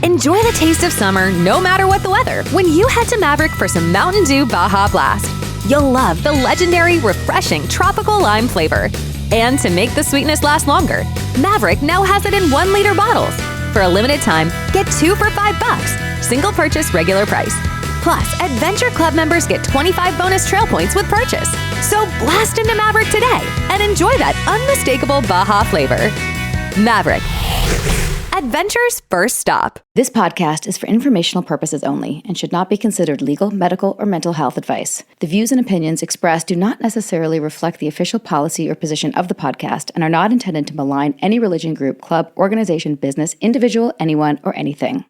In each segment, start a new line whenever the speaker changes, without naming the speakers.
Enjoy the taste of summer no matter what the weather when you head to Maverick for some Mountain Dew Baja Blast. You'll love the legendary, refreshing tropical lime flavor. And to make the sweetness last longer, Maverick now has it in 1-liter bottles. For a limited time, get 2 for $5. Single purchase regular price. Plus, Adventure Club members get 25 bonus trail points with purchase. So blast into Maverick today and enjoy that unmistakable Baja flavor. Maverick. Adventure's first stop.
This podcast is for informational purposes only and should not be considered legal, medical, or mental health advice. The views and opinions expressed do not necessarily reflect the official policy or position of the podcast and are not intended to malign any religion, group, club, organization, business, individual, anyone, or anything.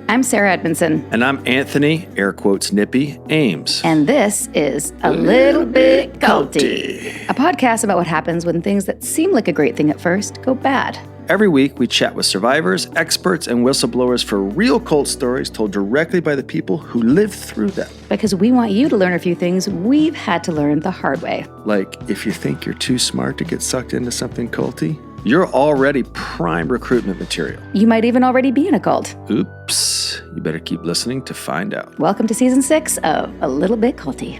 I'm Sarah Edmondson.
And I'm Anthony, air quotes nippy, Ames.
And this is A Little Bit Culty, a podcast about what happens when things that seem like a great thing at first go bad.
Every week, we chat with survivors, experts, and whistleblowers for real cult stories told directly by the people who lived through them.
Because we want you to learn a few things we've had to learn the hard way.
Like, if you think you're too smart to get sucked into something culty, you're already prime recruitment material.
You might even already be in a cult.
Oops. You better keep listening to find out.
Welcome to Season 6 of A Little Bit Culty.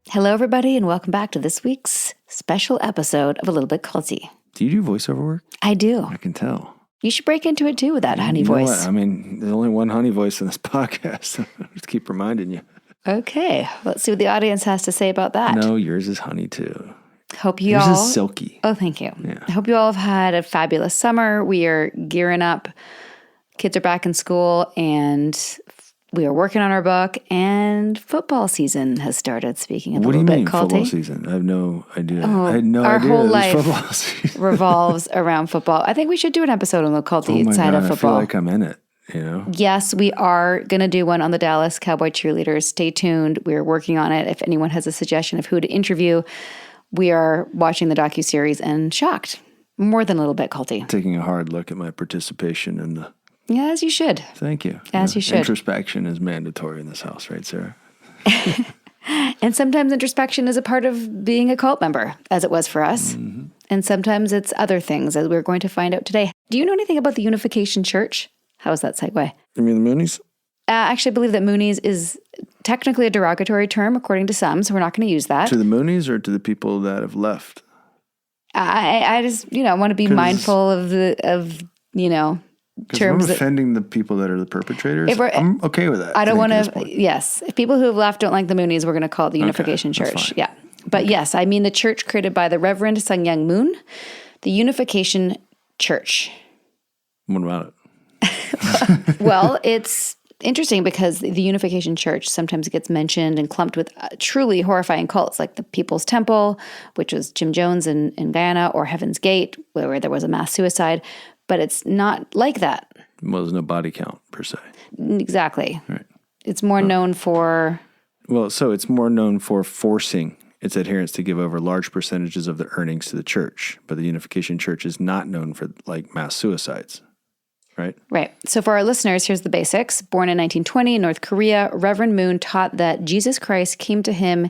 Hello, everybody, and welcome back to this week's special episode of A Little Bit Culty.
Do you do voiceover work?
I do.
I can tell.
You should break into it, too, with that honey voice.
What? I mean, there's only one honey voice in this podcast. Just keep reminding you.
Okay, let's see what the audience has to say about that.
No, yours is honey, too.
Hope you
yours
all...
Yours is silky.
Oh, thank you.
Yeah.
I hope you all have had a fabulous summer. We are gearing up. Kids are back in school, and we are working on our book, and football season has started. Speaking of a little bit culty.
What do you mean football season? I have no idea. I had no
our
idea
whole
it was
life
football season.
revolves around football. I think we should do an episode on the culty side of football.
I feel like I'm in it, you know?
Yes, we are going to do one on the Dallas Cowboy cheerleaders. Stay tuned. We're working on it. If anyone has a suggestion of who to interview, we are watching the docuseries and shocked. More than a little bit culty.
Taking a hard look at my participation in the...
Yeah, as you should.
Thank you.
As you should.
Introspection is mandatory in this house, right, Sarah?
And sometimes introspection is a part of being a cult member, as it was for us. Mm-hmm. And sometimes it's other things, as we're going to find out today. Do you know anything about the Unification Church? How was that segue?
You mean the Moonies?
Actually, I believe that Moonies is technically a derogatory term, according to some, so we're not going to use that.
To the Moonies or to the people that have left?
I just, want to be mindful of terms
I'm offending the people that are the perpetrators. I'm okay with that.
I don't want to, yes. If people who have left don't like the Moonies, we're going to call it the Unification Church. Yeah. But yes, I mean the church created by the Reverend Sun Myung Moon, the Unification Church.
What about it?
Well, it's interesting because the Unification Church sometimes gets mentioned and clumped with truly horrifying cults like the People's Temple, which was Jim Jones in Guyana, or Heaven's Gate, where there was a mass suicide. But it's not like that.
Well, there's no body count, per se.
Exactly.
Right.
It's more known for...
Well, so it's more known for forcing its adherents to give over large percentages of their earnings to the church. But the Unification Church is not known for, mass suicides, right?
Right. So for our listeners, here's the basics. Born in 1920 in North Korea, Reverend Moon taught that Jesus Christ came to him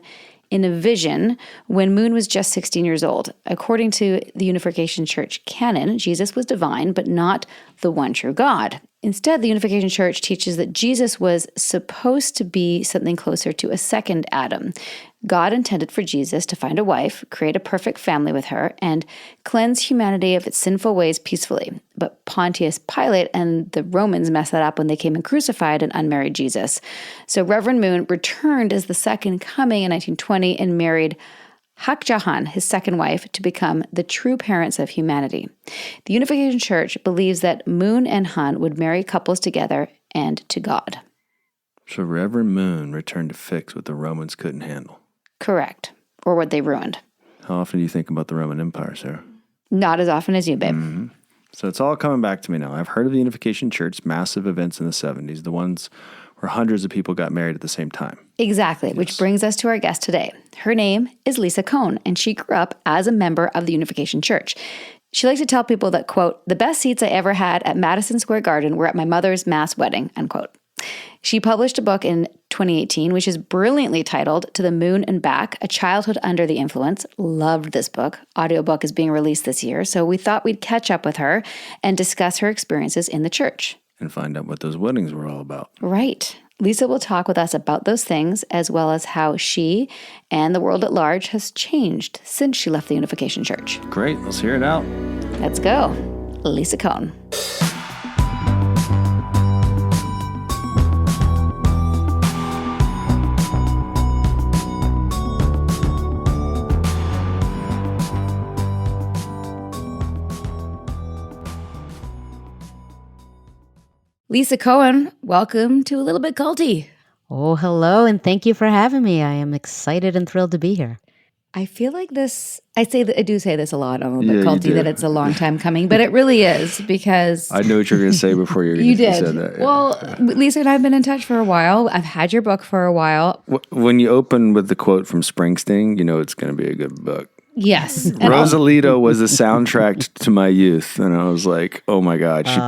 in a vision when Moon was just 16 years old. According to the Unification Church canon, Jesus was divine, but not the one true God. Instead, the Unification Church teaches that Jesus was supposed to be something closer to a second Adam. God intended for Jesus to find a wife, create a perfect family with her, and cleanse humanity of its sinful ways peacefully. But Pontius Pilate and the Romans messed that up when they came and crucified an unmarried Jesus. So Reverend Moon returned as the second coming in 1920 and married Hak Jahan, his second wife, to become the true parents of humanity. The Unification Church believes that Moon and Han would marry couples together and to God.
So Reverend Moon returned to fix what the Romans couldn't handle.
Correct. Or what they ruined.
How often do you think about the Roman Empire, Sarah?
Not as often as you, babe.
Mm-hmm. So it's all coming back to me now. I've heard of the Unification Church, massive events in the 70s, the ones where hundreds of people got married at the same time.
Exactly, which brings us to our guest today. Her name is Lisa Kohn, and she grew up as a member of the Unification Church. She likes to tell people that, quote, the best seats I ever had at Madison Square Garden were at my mother's mass wedding, unquote. She published a book in 2018, which is brilliantly titled To the Moon and Back, A Childhood Under the Influence. Loved this book. Audiobook is being released this year, so we thought we'd catch up with her and discuss her experiences in the church.
And find out what those weddings were all about.
Right. Lisa will talk with us about those things, as well as how she and the world at large has changed since she left the Unification Church.
Great. Let's hear it out.
Let's go. Lisa Kohn. Lisa Kohn, welcome to A Little Bit Culty.
Oh, hello, and thank you for having me. I am excited and thrilled to be here.
I feel like this, I do say this a lot on A Little Bit
Yeah, you
Culty,
do.
that it's a long time coming, but it really is because...
I knew what you were going to say before
You did.
said that. Yeah.
Well, Lisa and I have been in touch for a while. I've had your book for a while.
When you open with the quote from Springsteen, you know it's going to be a good book.
Yes. And
Rosalito was the soundtrack to my youth, and I was like, "Oh my God!" She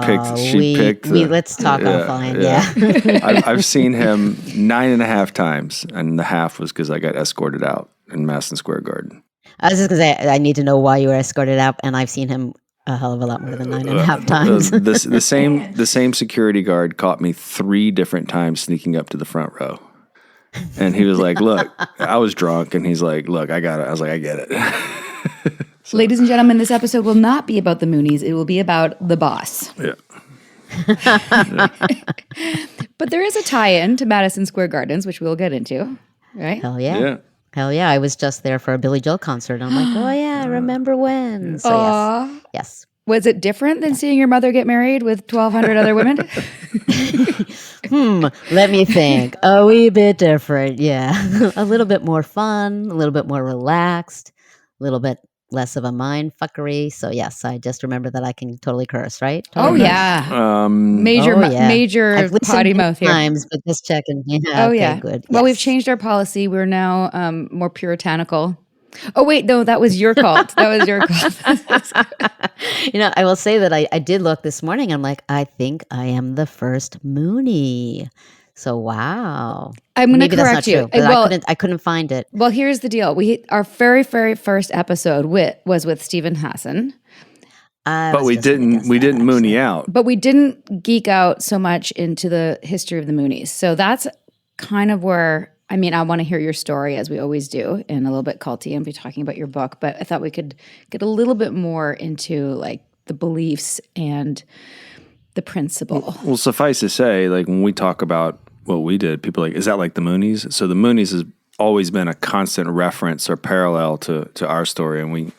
picked.
Let's talk offline. Yeah.
I've seen him 9.5 times, and the half was because I got escorted out in Madison Square Garden.
I was just going to say, I need to know why you were escorted out, and I've seen him a hell of a lot more than 9.5 times.
The same security guard caught me 3 different times sneaking up to the front row. And he was like, look, I was drunk. And he's like, look, I got it. I was like, I get it.
ladies and gentlemen, this episode will not be about the Moonies. It will be about the boss.
Yeah.
But there is a tie-in to Madison Square Gardens, which we'll get into, right?
Hell yeah.
Yeah.
Hell yeah. I was just there for a Billy Joel concert. I'm like, oh yeah, I remember when. So
Aw.
yes.
Was it different than seeing your mother get married with 1,200 other women?
Let me think. A wee bit different. Yeah. A little bit more fun, a little bit more relaxed, a little bit less of a mind fuckery. So yes, I just remember that I can totally curse, right?
Oh,
Totally.
yeah. Major
I've listened
potty
many
mouth here.
times, but just checking. Yeah,
Oh,
okay,
yeah.
good.
Well, we've
Yes.
changed our policy. We're now more puritanical. Oh, wait, no, that was your cult. That was your cult.
I will say that I did look this morning. I'm like, I think I am the first Moonie. So wow.
I'm going to
Maybe that's
correct
not
you.
true, but
Well,
I couldn't find it.
well, here's the deal. Our very, very first episode was with Stephen Hassan,
But we didn't Mooney out.
but we didn't geek out so much into the history of the Moonies. So that's kind of where, I want to hear your story, as we always do, and a little bit culty and be talking about your book, but I thought we could get a little bit more into like the beliefs and the principle.
Well, suffice to say, like when we talk about what we did, people are like, is that like the Moonies? So the Moonies has always been a constant reference or parallel to our story, and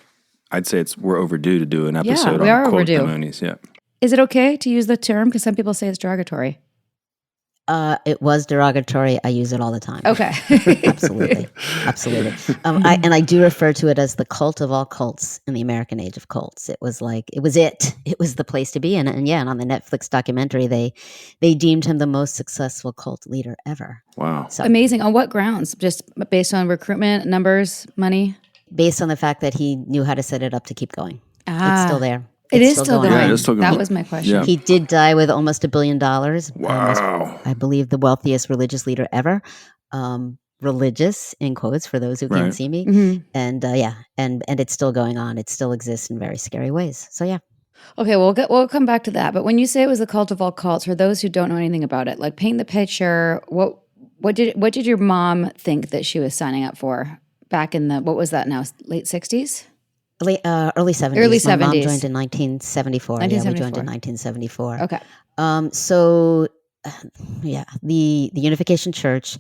I'd say we're overdue to do an episode
we are
on quote the
overdue.
Moonies. Yeah.
Is it okay to use the term? Because some people say it's derogatory.
It was derogatory. I use it all the time.
Okay.
Absolutely. I do refer to it as the cult of all cults in the American age of cults. It was the place to be in. And on the Netflix documentary, they deemed him the most successful cult leader ever.
Wow.
So
Amazing. On what grounds? Just based on recruitment, numbers, money?
based on the fact that he knew how to set it up to keep going. It's still there.
It
It's
is still going.
Yeah, it is still going.
That was my question.
Yeah.
He did die with almost $1 billion.
Wow.
I believe the wealthiest religious leader ever. Religious in quotes for those who
Right.
can't see me.
Mhm.
And and it's still going on. It still exists in very scary ways. So yeah.
Okay, we'll come back to that. But when you say it was the cult of all cults, for those who don't know anything about it, like paint the picture. What did your mom think that she was signing up for back in the, what was that now, late 60s?
Early 70s.
Early
My mom
70s.
joined in 1974. Yeah, we joined
1974.
in 1974.
Okay.
The Unification Church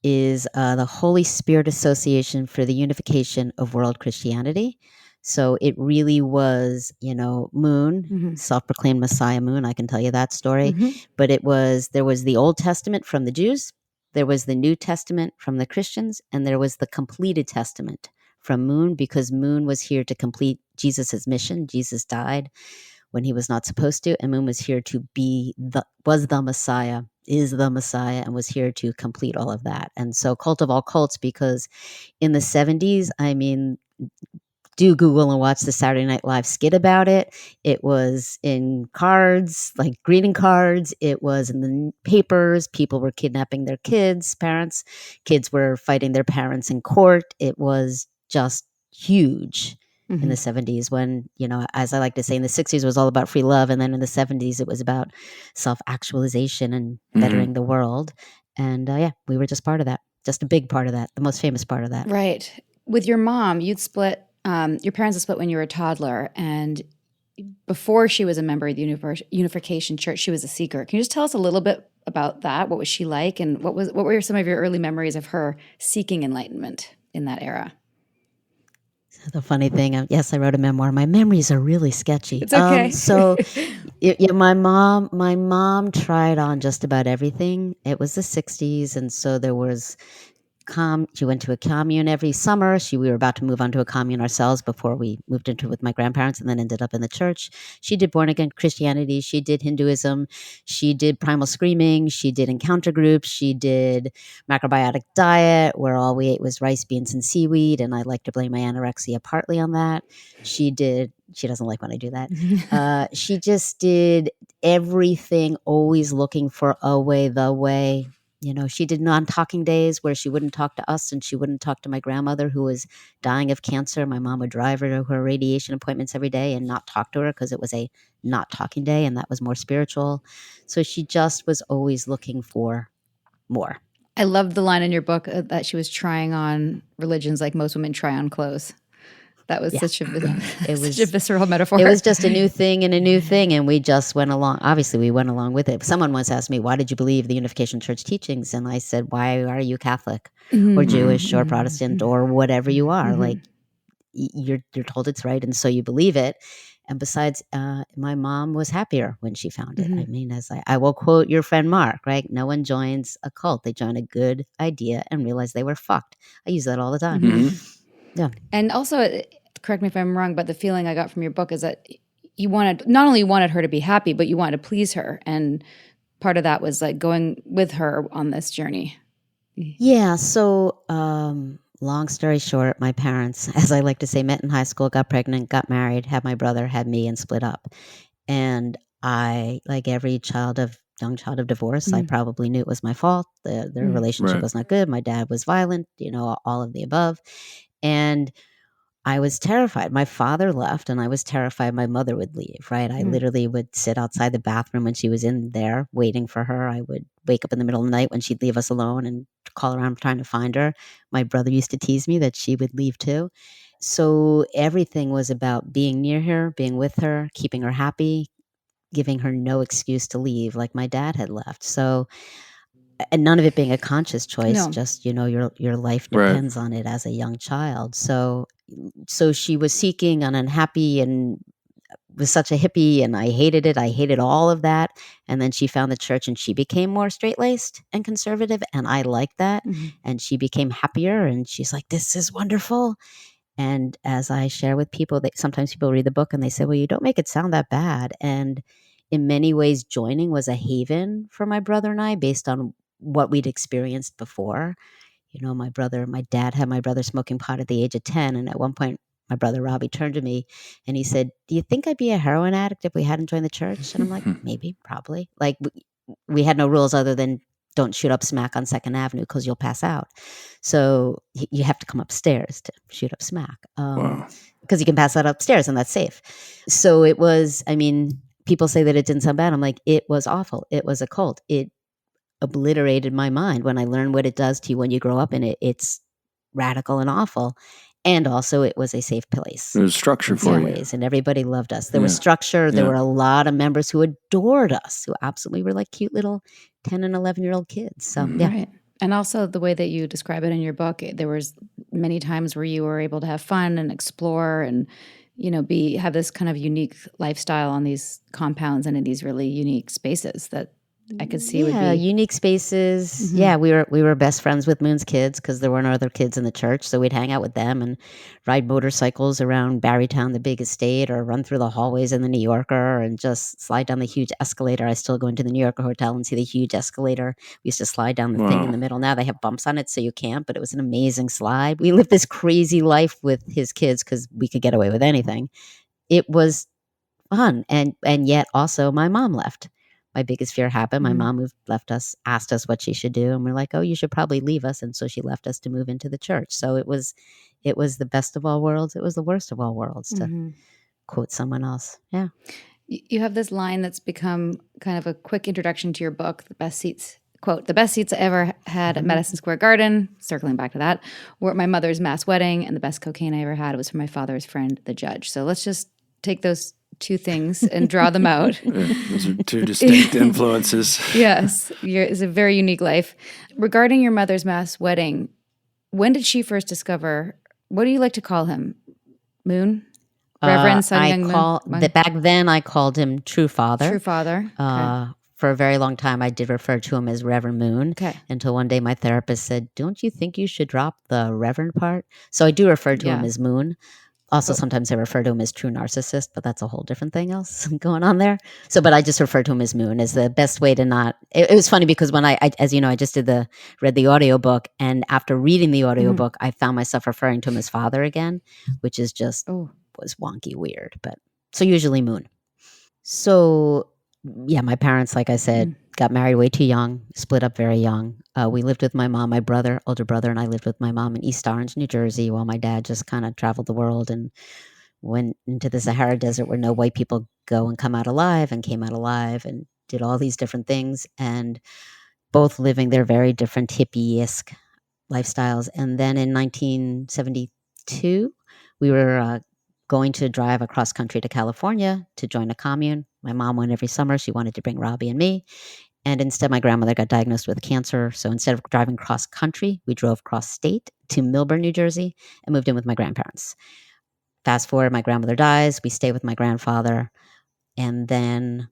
is the Holy Spirit Association for the Unification of World Christianity. So it really was, Moon,
Mhm.
self-proclaimed Messiah Moon. I can tell you that story.
Mhm.
But there was the Old Testament from the Jews, there was the New Testament from the Christians, and there was the completed Testament from Moon, because Moon was here to complete Jesus's mission. Jesus died when he was not supposed to, and Moon was here to was the Messiah is the Messiah and was here to complete all of that. And so cult of all cults, because in the 70s, I mean, do Google and watch the Saturday Night Live skit about it. It was in cards, like greeting cards. It was in the papers. People were kidnapping their kids, parents. Kids were fighting their parents in court. It was just huge in the 70s when, as I like to say, in the 60s was all about free love. And then in the 70s, it was about self-actualization and bettering the world. And we were just part of that, just a big part of that, the most famous part of that.
Right. With your mom, you'd split, your parents had split when you were a toddler, and before she was a member of the Unification Church, she was a seeker. Can you just tell us a little bit about that? What was she like, and what were some of your early memories of her seeking enlightenment in that era?
The funny thing, yes, I wrote a memoir. My memories are really sketchy.
It's okay.
My mom tried on just about everything. It was the 60s, and so there was she went to a commune every summer. We were about to move on to a commune ourselves before we moved into it with my grandparents and then ended up in the church. She did born again Christianity. She did Hinduism. She did primal screaming. She did encounter groups. She did macrobiotic diet where all we ate was rice, beans, and seaweed. And I like to blame my anorexia partly on that. She doesn't like when I do that. She just did everything, always looking for a way, the way. She did non-talking days where she wouldn't talk to us and she wouldn't talk to my grandmother who was dying of cancer. My mom would drive her to her radiation appointments every day and not talk to her because it was a not talking day and that was more spiritual. So she just was always looking for more.
I loved the line in your book that she was trying on religions like most women try on clothes. That was such a visceral metaphor.
It was just a new thing, and we just went along. Obviously, we went along with it. Someone once asked me, why did you believe the Unification Church teachings? And I said, why are you Catholic or Jewish or Protestant or whatever you are? Like, you're told it's right, and so you believe it. And besides, my mom was happier when she found it. I mean, as I will quote your friend Mark, right? No one joins a cult. They join a good idea and realize they were fucked. I use that all the time. Yeah.
And also, correct me if I'm wrong, but the feeling I got from your book is that you not only wanted her to be happy, but you wanted to please her. And part of that was like going with her on this journey.
Yeah. So, long story short, my parents, as I like to say, met in high school, got pregnant, got married, had my brother, had me, and split up. And I, like every young child of divorce, I probably knew it was my fault. The relationship was not good. My dad was violent, all of the above. And I was terrified. My father left and I was terrified my mother would leave, right? I literally would sit outside the bathroom when she was in there waiting for her. I would wake up in the middle of the night when she'd leave us alone and call around trying to find her. My brother used to tease me that she would leave too. So everything was about being near her, being with her, keeping her happy, giving her no excuse to leave like my dad had left. So, and none of it being a conscious choice, just, your life depends on it as a young child. So she was seeking and unhappy and was such a hippie and I hated it. I hated all of that. And then she found the church and she became more straight-laced and conservative. And I liked that. And she became happier and she's like, this is wonderful. And as I share with people, sometimes people read the book and they say, well, you don't make it sound that bad. And in many ways, joining was a haven for my brother and I based on what we'd experienced before. My dad had my brother smoking pot at the age of 10. And at one point, my brother Robbie turned to me and he said, do you think I'd be a heroin addict if we hadn't joined the church? And I'm like, maybe, probably. Like we had no rules other than don't shoot up smack on 2nd Avenue because you'll pass out. So you have to come upstairs to shoot up smack because you can pass out upstairs and that's safe. So it was, people say that it didn't sound bad. I'm like, it was awful. It was a cult. It obliterated my mind when I learned what it does to you when you grow up in it. It's radical and awful. And also it was a safe place.
There was structure for you.
And everybody loved us. There was structure. There were a lot of members who adored us, who absolutely were like cute little 10 and 11-year-old kids. So,
Right. And also the way that you describe it in your book, there was many times where you were able to have fun and explore and, have this kind of unique lifestyle on these compounds and in these really unique spaces that I could see would
Yeah,
be.
unique spaces. Yeah, we were best friends with Moon's kids because there weren't other kids in the church, so we'd hang out with them and ride motorcycles around Barrytown, the big estate, or run through the hallways in the New Yorker and just slide down the huge escalator. I still go into the New Yorker hotel and see the huge escalator. We used to slide down the thing in the middle. Now they have bumps on it, so you can't, but it was an amazing slide. We lived this crazy life with his kids because we could get away with anything. It was fun, and yet also my mom left. My biggest fear happened. My mom left us, asked us what she should do, and we're like, "Oh, you should probably leave us." And so she left us to move into the church. So it was the best of all worlds. It was the worst of all worlds, to quote someone else. Yeah.
You have this line that's become kind of a quick introduction to your book, The Best Seats. Quote, the best seats I ever had at Madison Square Garden, circling back to that, were at my mother's mass wedding, and the best cocaine I ever had was from my father's friend, the judge. So let's just take those two things and draw them out.
Those are two distinct influences.
Yes, it's a very unique life. Regarding your mother's mass wedding, when did she first discover, what do you like to call him? Moon? Reverend Sun Young Moon?
Back then I called him True Father.
True Father. Okay.
For a very long time, I did refer to him as Reverend Moon.
Okay.
Until one day my therapist said, "Don't you think you should drop the Reverend part?" So I do refer to him as Moon. Also, sometimes I refer to him as True Narcissist, but that's a whole different thing else going on there. So, but I just refer to him as Moon as the best way to not. It was funny because when I as you know, I just read the audiobook, and after reading the audiobook, I found myself referring to him as Father again, which is just was wonky weird. But so usually Moon. So yeah, my parents, like I said, got married way too young, split up very young. We lived with my mom, my older brother, and I lived with my mom in East Orange, New Jersey, while my dad just kind of traveled the world and went into the Sahara Desert where no white people go and come out alive, and came out alive and did all these different things, and both living their very different hippie-esque lifestyles. And then in 1972, we were going to drive across country to California to join a commune. My mom went every summer. She wanted to bring Robbie and me. And instead, my grandmother got diagnosed with cancer. So instead of driving cross country, we drove cross state to Millburn, New Jersey, and moved in with my grandparents. Fast forward, my grandmother dies. We stay with my grandfather. And then,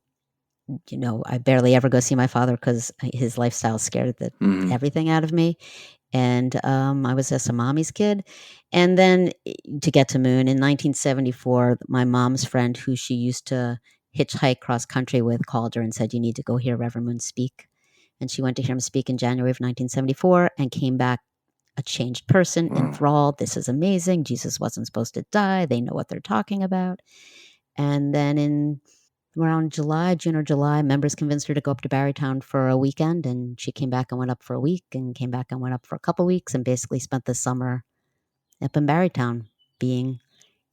I barely ever go see my father because his lifestyle scared everything out of me. And I was just a mommy's kid. And then to get to Moon, in 1974, my mom's friend, who she used to hitchhike cross country with, called her and said, "You need to go hear Reverend Moon speak." And she went to hear him speak in January of 1974 and came back a changed person, enthralled. This is amazing. Jesus wasn't supposed to die. They know what they're talking about. And then in around June or July, members convinced her to go up to Barrytown for a weekend, and she came back and went up for a week, and came back and went up for a couple weeks, and basically spent the summer up in Barrytown being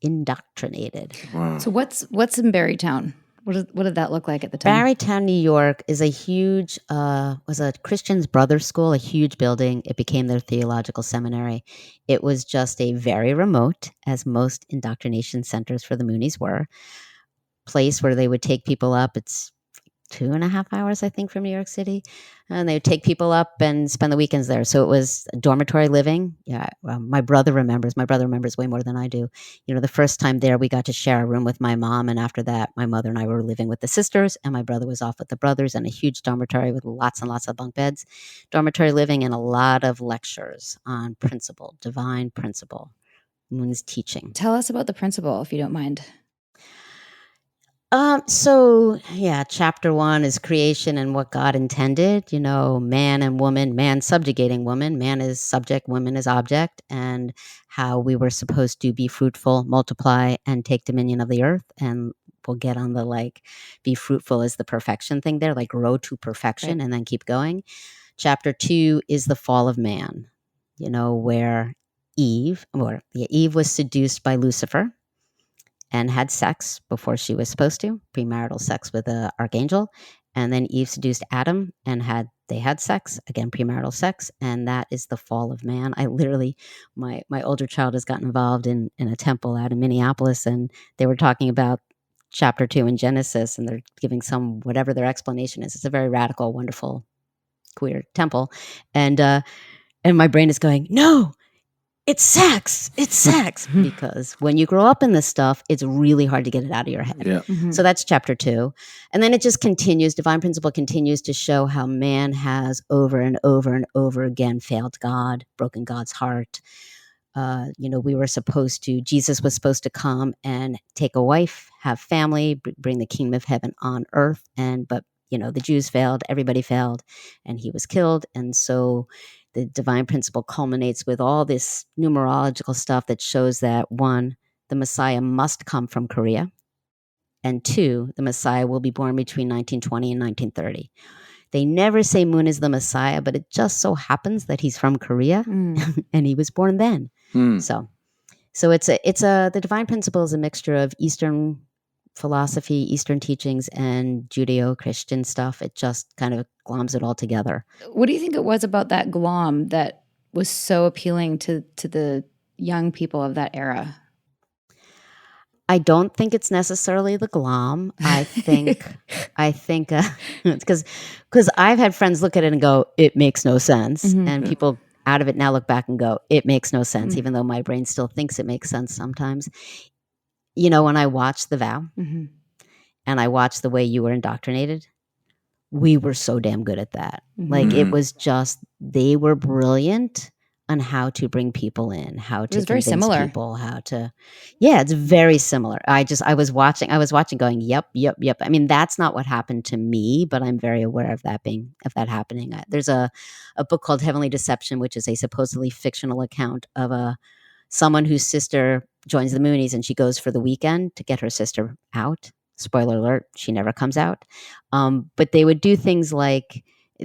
indoctrinated.
So what's in Barrytown? What did that look like at the time?
Barrytown, New York is a huge, was a Christian's Brothers school, a huge building. It became their theological seminary. It was just a very remote, as most indoctrination centers for the Moonies were, place where they would take people up. It's 2.5 hours, I think, from New York City. And they would take people up and spend the weekends there. So it was dormitory living. Yeah, my brother remembers. My brother remembers way more than I do. The first time there, we got to share a room with my mom. And after that, my mother and I were living with the sisters, and my brother was off with the brothers, in a huge dormitory with lots and lots of bunk beds. Dormitory living, and a lot of lectures on principle, divine principle, Moon's teaching.
Tell us about the principle, if you don't mind.
So yeah, chapter 1 is creation and what God intended, man and woman, man subjugating woman, man is subject, woman is object, and how we were supposed to be fruitful, multiply, and take dominion of the earth. And we'll get on the be fruitful is the perfection thing there, grow to perfection, right, and then keep going. Chapter 2 is the fall of man, where Eve was seduced by Lucifer and had sex before she was supposed to, premarital sex with an archangel. And then Eve seduced Adam, and they had sex, again, premarital sex. And that is the fall of man. I literally, my older child has gotten involved in a temple out in Minneapolis, and they were talking about chapter 2 in Genesis, and they're giving whatever their explanation is. It's a very radical, wonderful, queer temple. And my brain is going, no, it's sex, because when you grow up in this stuff, it's really hard to get it out of your head.
Yeah.
So that's chapter 2. And then it just continues. Divine Principle continues to show how man has over and over and over again failed God, broken God's heart. Jesus was supposed to come and take a wife, have family, bring the kingdom of heaven on earth. But the Jews failed, everybody failed, and he was killed. And so the divine principle culminates with all this numerological stuff that shows that 1, the Messiah must come from Korea, and 2, the Messiah will be born between 1920 and 1930. They never say Moon is the Messiah, but it just so happens that he's from Korea and he was born then. So the divine principle is a mixture of Eastern philosophy, Eastern teachings, and Judeo-Christian stuff. It just kind of gloms it all together.
What do you think it was about that glom that was so appealing to the young people of that era?
I don't think it's necessarily the glom. I think because I've had friends look at it and go, it makes no sense. And people out of it now look back and go, it makes no sense, even though my brain still thinks it makes sense sometimes. When I watched The Vow and I watched the way you were indoctrinated, we were so damn good at that. Like it was just, they were brilliant on how to bring people in, how to
very
convince
similar.
people, it's very similar. I was watching going, yep. I mean, that's not what happened to me, but I'm very aware of that happening. There's a book called Heavenly Deception, which is a supposedly fictional account of someone whose sister joins the Moonies and she goes for the weekend to get her sister out. Spoiler alert, she never comes out. But they would do things like,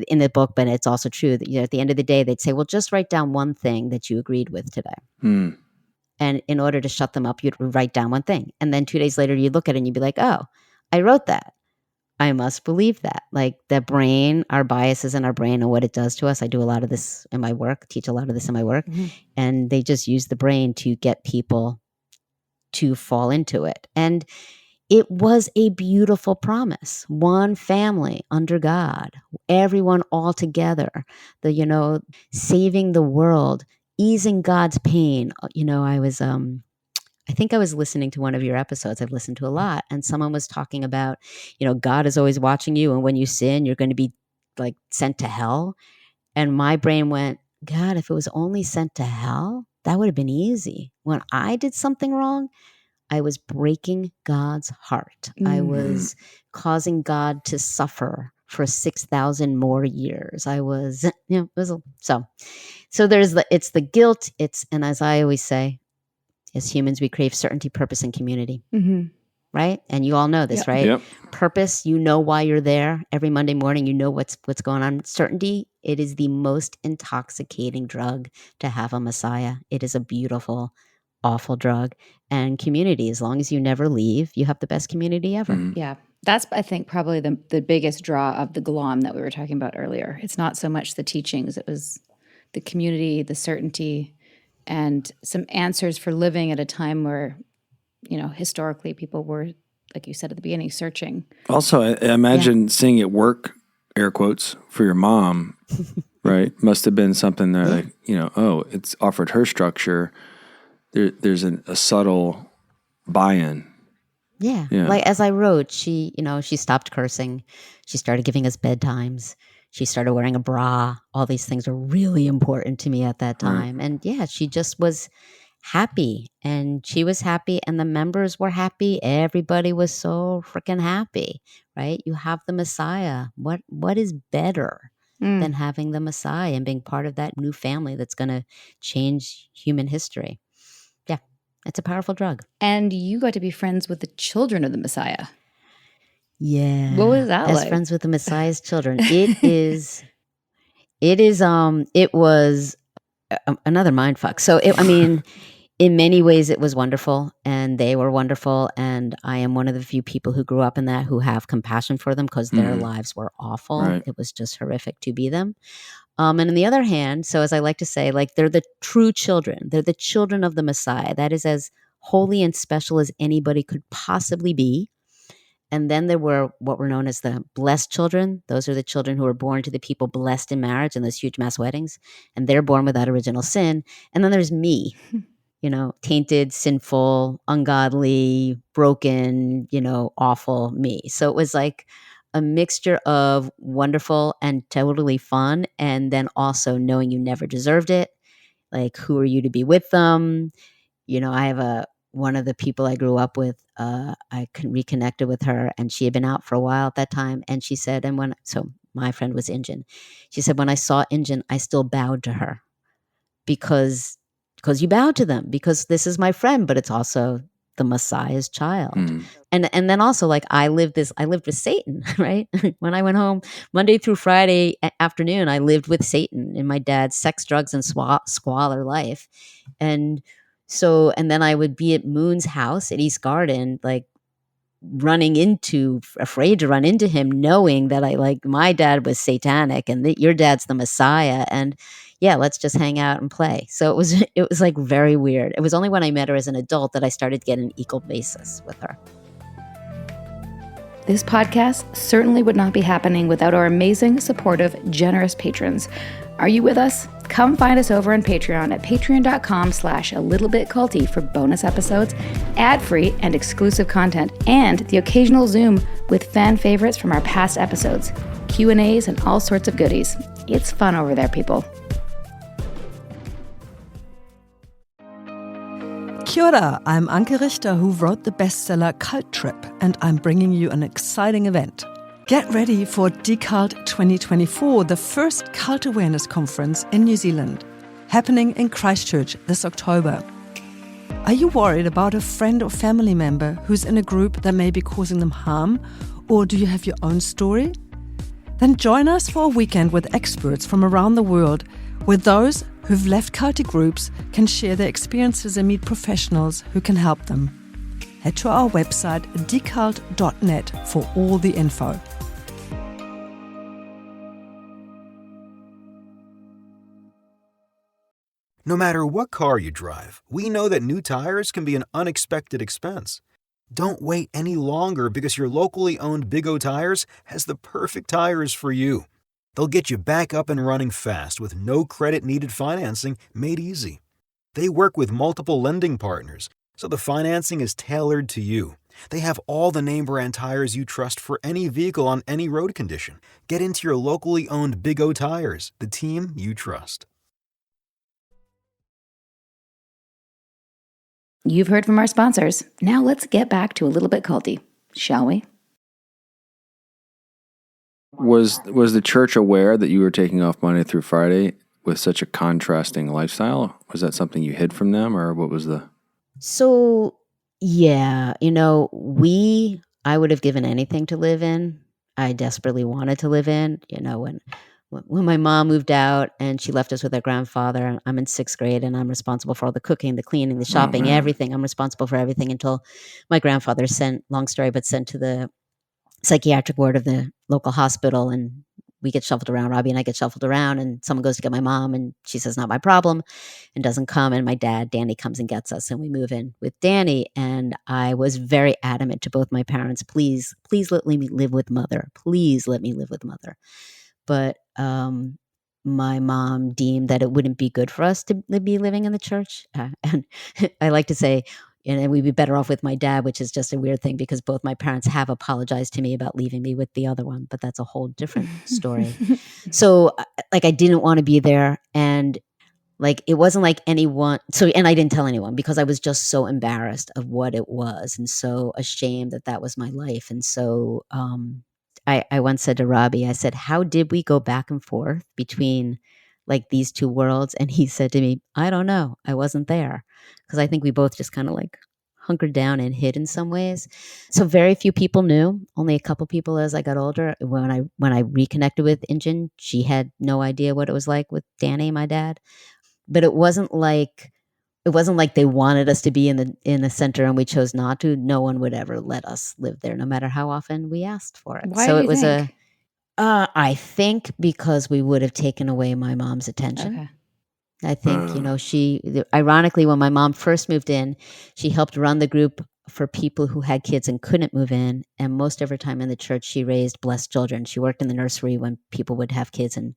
in the book, but it's also true that at the end of the day, they'd say, well, just write down one thing that you agreed with today. And in order to shut them up, you'd write down one thing. And then 2 days later, you'd look at it and you'd be like, oh, I wrote that. I must believe that. Like the brain, our biases in our brain and what it does to us. I do a lot of this in my work, teach a lot of this in my work. And they just use the brain to get people to fall into it. And it was a beautiful promise. One family under God, everyone all together, saving the world, easing God's pain. I think I was listening to one of your episodes. I've listened to a lot. And someone was talking about, God is always watching you. And when you sin, you're going to be like sent to hell. And my brain went, God, if it was only sent to hell, that would have been easy. When I did something wrong, I was breaking God's heart. I was causing God to suffer for 6,000 more years. I was, so it's the guilt. And as I always say, as humans, we crave certainty, purpose, and community. Right? And you all know this, right?
Yep.
Purpose, you know why you're there every Monday morning. You know what's going on. Certainty, it is the most intoxicating drug to have a Messiah. It is a beautiful, awful drug. And community, as long as you never leave, you have the best community ever.
Yeah. That's, I think, probably the biggest draw of the glom that we were talking about earlier. It's not so much the teachings. It was the community, the certainty, and some answers for living at a time where, historically people were, like you said at the beginning, searching.
Also, I imagine seeing it work, air quotes, for your mom, right? Must have been something that, like, it's offered her structure. There's a subtle buy-in.
Yeah. Like as I wrote, she stopped cursing. She started giving us bedtimes. She started wearing a bra. All these things were really important to me at that time. And she just was happy, and she was happy, and the members were happy. Everybody was so freaking happy, right? You have the Messiah. What is better than having the Messiah and being part of that new family that's going to change human history? Yeah, it's a powerful drug.
And you got to be friends with the children of the Messiah.
Yeah.
What was that
Best
like?
friends with the Messiah's children. It was another mind fuck. So in many ways it was wonderful, and they were wonderful. And I am one of the few people who grew up in that who have compassion for them, because their lives were awful.
Right.
It was just horrific to be them. And on the other hand, so as I like to say, like, they're the true children. They're the children of the Messiah. That is as holy and special as anybody could possibly be. And then there were what were known as the blessed children. Those are the children who were born to the people blessed in marriage in those huge mass weddings. And they're born without original sin. And then there's me, tainted, sinful, ungodly, broken, awful me. So it was like a mixture of wonderful and totally fun. And then also knowing you never deserved it. Like, who are you to be with them? I have one of the people I grew up with, I reconnected with her, and she had been out for a while at that time. And she said, so my friend was Indian. She said, when I saw Indian, I still bowed to her because you bowed to them, because this is my friend, but it's also the Messiah's child. And then also, like, I lived with Satan, right? When I went home Monday through Friday afternoon, I lived with Satan in my dad's sex, drugs, and squalor life. And then I would be at Moon's house at East Garden, like afraid to run into him, knowing that my dad was satanic and that your dad's the Messiah. And yeah, let's just hang out and play. So it was like very weird. It was only when I met her as an adult that I started to get an equal basis with her.
This podcast certainly would not be happening without our amazing, supportive, generous patrons. Are you with us? Come find us over on Patreon at patreon.com/alittlebitculty for bonus episodes, ad-free and exclusive content, and the occasional Zoom with fan favorites from our past episodes, Q&As, and all sorts of goodies. It's fun over there, people.
Kia ora, I'm Anke Richter, who wrote the bestseller Cult Trip, and I'm bringing you an exciting event. Get ready for Decult 2024, the first cult awareness conference in New Zealand, happening in Christchurch this October. Are you worried about a friend or family member who's in a group that may be causing them harm, or do you have your own story? Then join us for a weekend with experts from around the world, where those who've left cultic groups can share their experiences and meet professionals who can help them. Head to our website decult.net for all the info.
No matter what car you drive, we know that new tires can be an unexpected expense. Don't wait any longer, because your locally owned Big O Tires has the perfect tires for you. They'll get you back up and running fast with no credit-needed financing made easy. They work with multiple lending partners, so the financing is tailored to you. They have all the name brand tires you trust for any vehicle on any road condition. Get into your locally owned Big O Tires, the team you trust.
You've heard from our sponsors. Now let's get back to A Little Bit Culty, shall we?
Was the church aware that you were taking off Monday through Friday with such a contrasting lifestyle? Was that something you hid from them, or what was the...
So, yeah, I would have given anything to live in. I desperately wanted to live in, when my mom moved out and she left us with our grandfather, and I'm in 6th grade and I'm responsible for all the cooking, the cleaning, the shopping, everything. I'm responsible for everything until my grandfather sent to the psychiatric ward of the local hospital, and we get shuffled around. Robbie and I get shuffled around, and someone goes to get my mom, and she says, not my problem, and doesn't come. And my dad, Danny, comes and gets us, and we move in with Danny. And I was very adamant to both my parents, please let me live with mother. Please let me live with mother. But my mom deemed that it wouldn't be good for us to be living in the church. And I like to say, and we'd be better off with my dad, which is just a weird thing because both my parents have apologized to me about leaving me with the other one, but that's a whole different story. So I didn't want to be there, and it wasn't like anyone. So, and I didn't tell anyone because I was just so embarrassed of what it was and so ashamed that was my life. And so I once said to Robbie, I said, how did we go back and forth between these two worlds? And he said to me, I don't know. I wasn't there. Because I think we both just kind of hunkered down and hid in some ways. So very few people knew. Only a couple people as I got older. When I reconnected with Injun, she had no idea what it was like with Danny, my dad. But it wasn't like they wanted us to be in the center and we chose not to. No one would ever let us live there, no matter how often we asked for it.
Why
so
do
it
you
was
think?
I think because we would have taken away my mom's attention.
Okay.
I think, she, ironically, when my mom first moved in, she helped run the group for people who had kids and couldn't move in. And most of her time in the church, she raised blessed children. She worked in the nursery when people would have kids and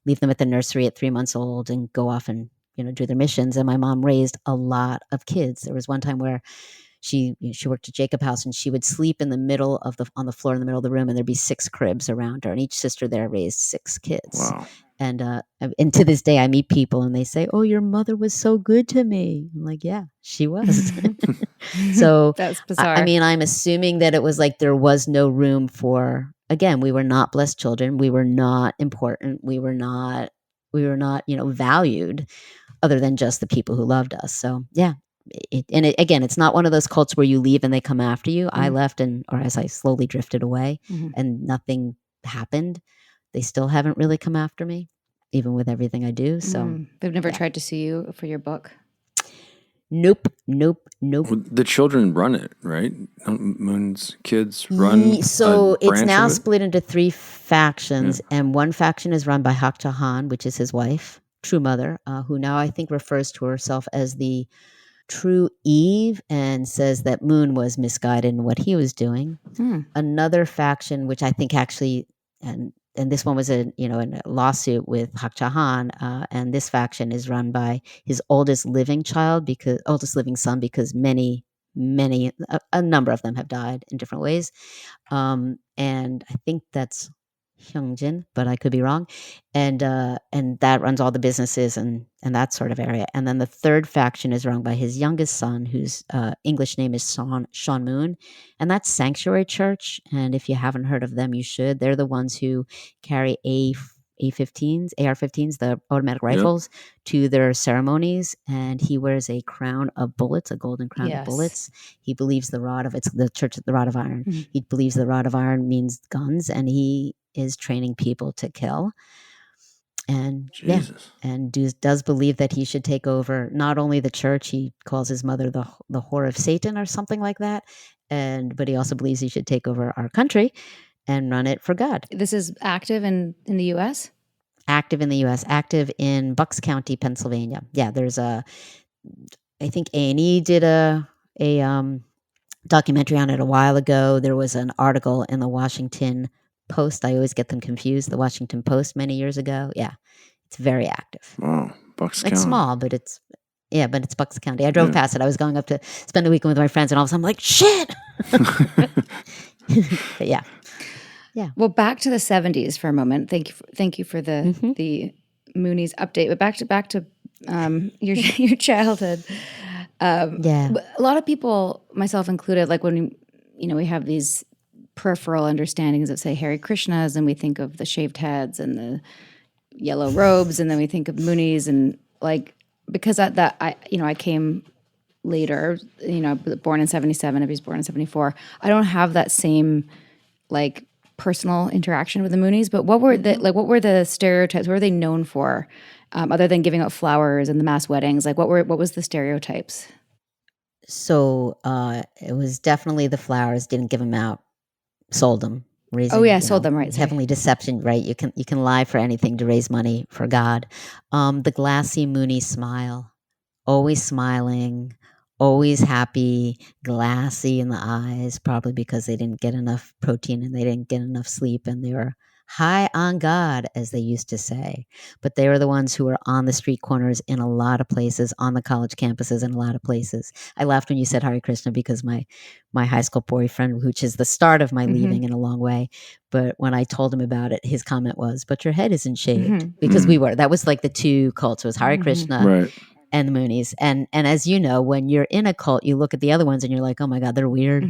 leave them at the nursery at 3 months old and go off and, do their missions. And my mom raised a lot of kids. There was one time where she worked at Jacob House, and she would sleep in the middle of on the floor in the middle of the room, and there'd be 6 cribs around her, and each sister there raised 6 kids.
Wow.
And to this day, I meet people and they say, "Oh, your mother was so good to me." I'm like, "Yeah, she was." So
That's bizarre.
I mean, I'm assuming that it was like there was no room for. Again, we were not blessed children. We were not important. We were not, valued, other than just the people who loved us. So yeah. Again, it's not one of those cults where you leave and they come after you. I left, or as I slowly drifted away, and nothing happened. They still haven't really come after me, even with everything I do. So
they've never tried to sue you for your book?
Nope.
Well, the children run it, right? Moon's kids run.
So it's now
of it?
split into 3 factions, and one faction is run by Hak Han, which is his wife, True Mother, who now I think refers to herself as the True Eve and says that Moon was misguided in what he was doing. Another faction, which I think actually, and this one was in a lawsuit with Hak Han, and this faction is run by his oldest living son, because many, a number of them have died in different ways, and I think that's Hyungjin, but I could be wrong, and that runs all the businesses and that sort of area. And then the third faction is run by his youngest son, whose English name is Sean Moon, and that's Sanctuary Church. And if you haven't heard of them, you should. They're the ones who carry AR-15s, the automatic rifles, to their ceremonies, and he wears a crown of bullets, a golden crown of bullets. He believes it's the Church of the Rod of Iron. He believes the Rod of Iron means guns, and he is training people to kill. And does believe that he should take over not only the church, he calls his mother the whore of Satan or something like that, but he also believes he should take over our country and run it for God.
This is active in the U.S.?
Active in the U.S., active in Bucks County, Pennsylvania. Yeah, there's I think A&E did a documentary on it a while ago. There was an article in the Washington Post. I always get them confused. The Washington Post many years ago. Yeah, it's very active.
Wow, Bucks County.
It's small, but it's Bucks County. I drove past it. I was going up to spend the weekend with my friends, and all of a sudden I'm like, shit. But yeah.
Well, back to the 70s for a moment. Thank you for the Moonies update. But back to your childhood. A lot of people, myself included, like when we have these peripheral understandings of, say, Hare Krishnas, and we think of the shaved heads and the yellow robes, and then we think of Moonies, and like, because I came later, born in 77, I was born in 74. I don't have that same like personal interaction with the Moonies, but what were the stereotypes? What were they known for, other than giving out flowers and the mass weddings? Like what was the stereotypes?
So it was definitely the flowers. Didn't give them out. Sold them.
Sold them, right.
Heavenly deception, right? You can lie for anything to raise money for God. The glassy Mooney smile, always smiling, always happy, glassy in the eyes, probably because they didn't get enough protein and they didn't get enough sleep, and they were high on God, as they used to say. But they were the ones who were on the street corners in a lot of places, on the college campuses in a lot of places. I laughed when you said Hare Krishna, because my high school boyfriend, which is the start of my leaving in a long way, but when I told him about it, his comment was, "But your head isn't shaved," because that was like the 2 cults. It was Hare Krishna and the Moonies. And as you know, when you're in a cult, you look at the other ones and you're like, oh my God, they're weird.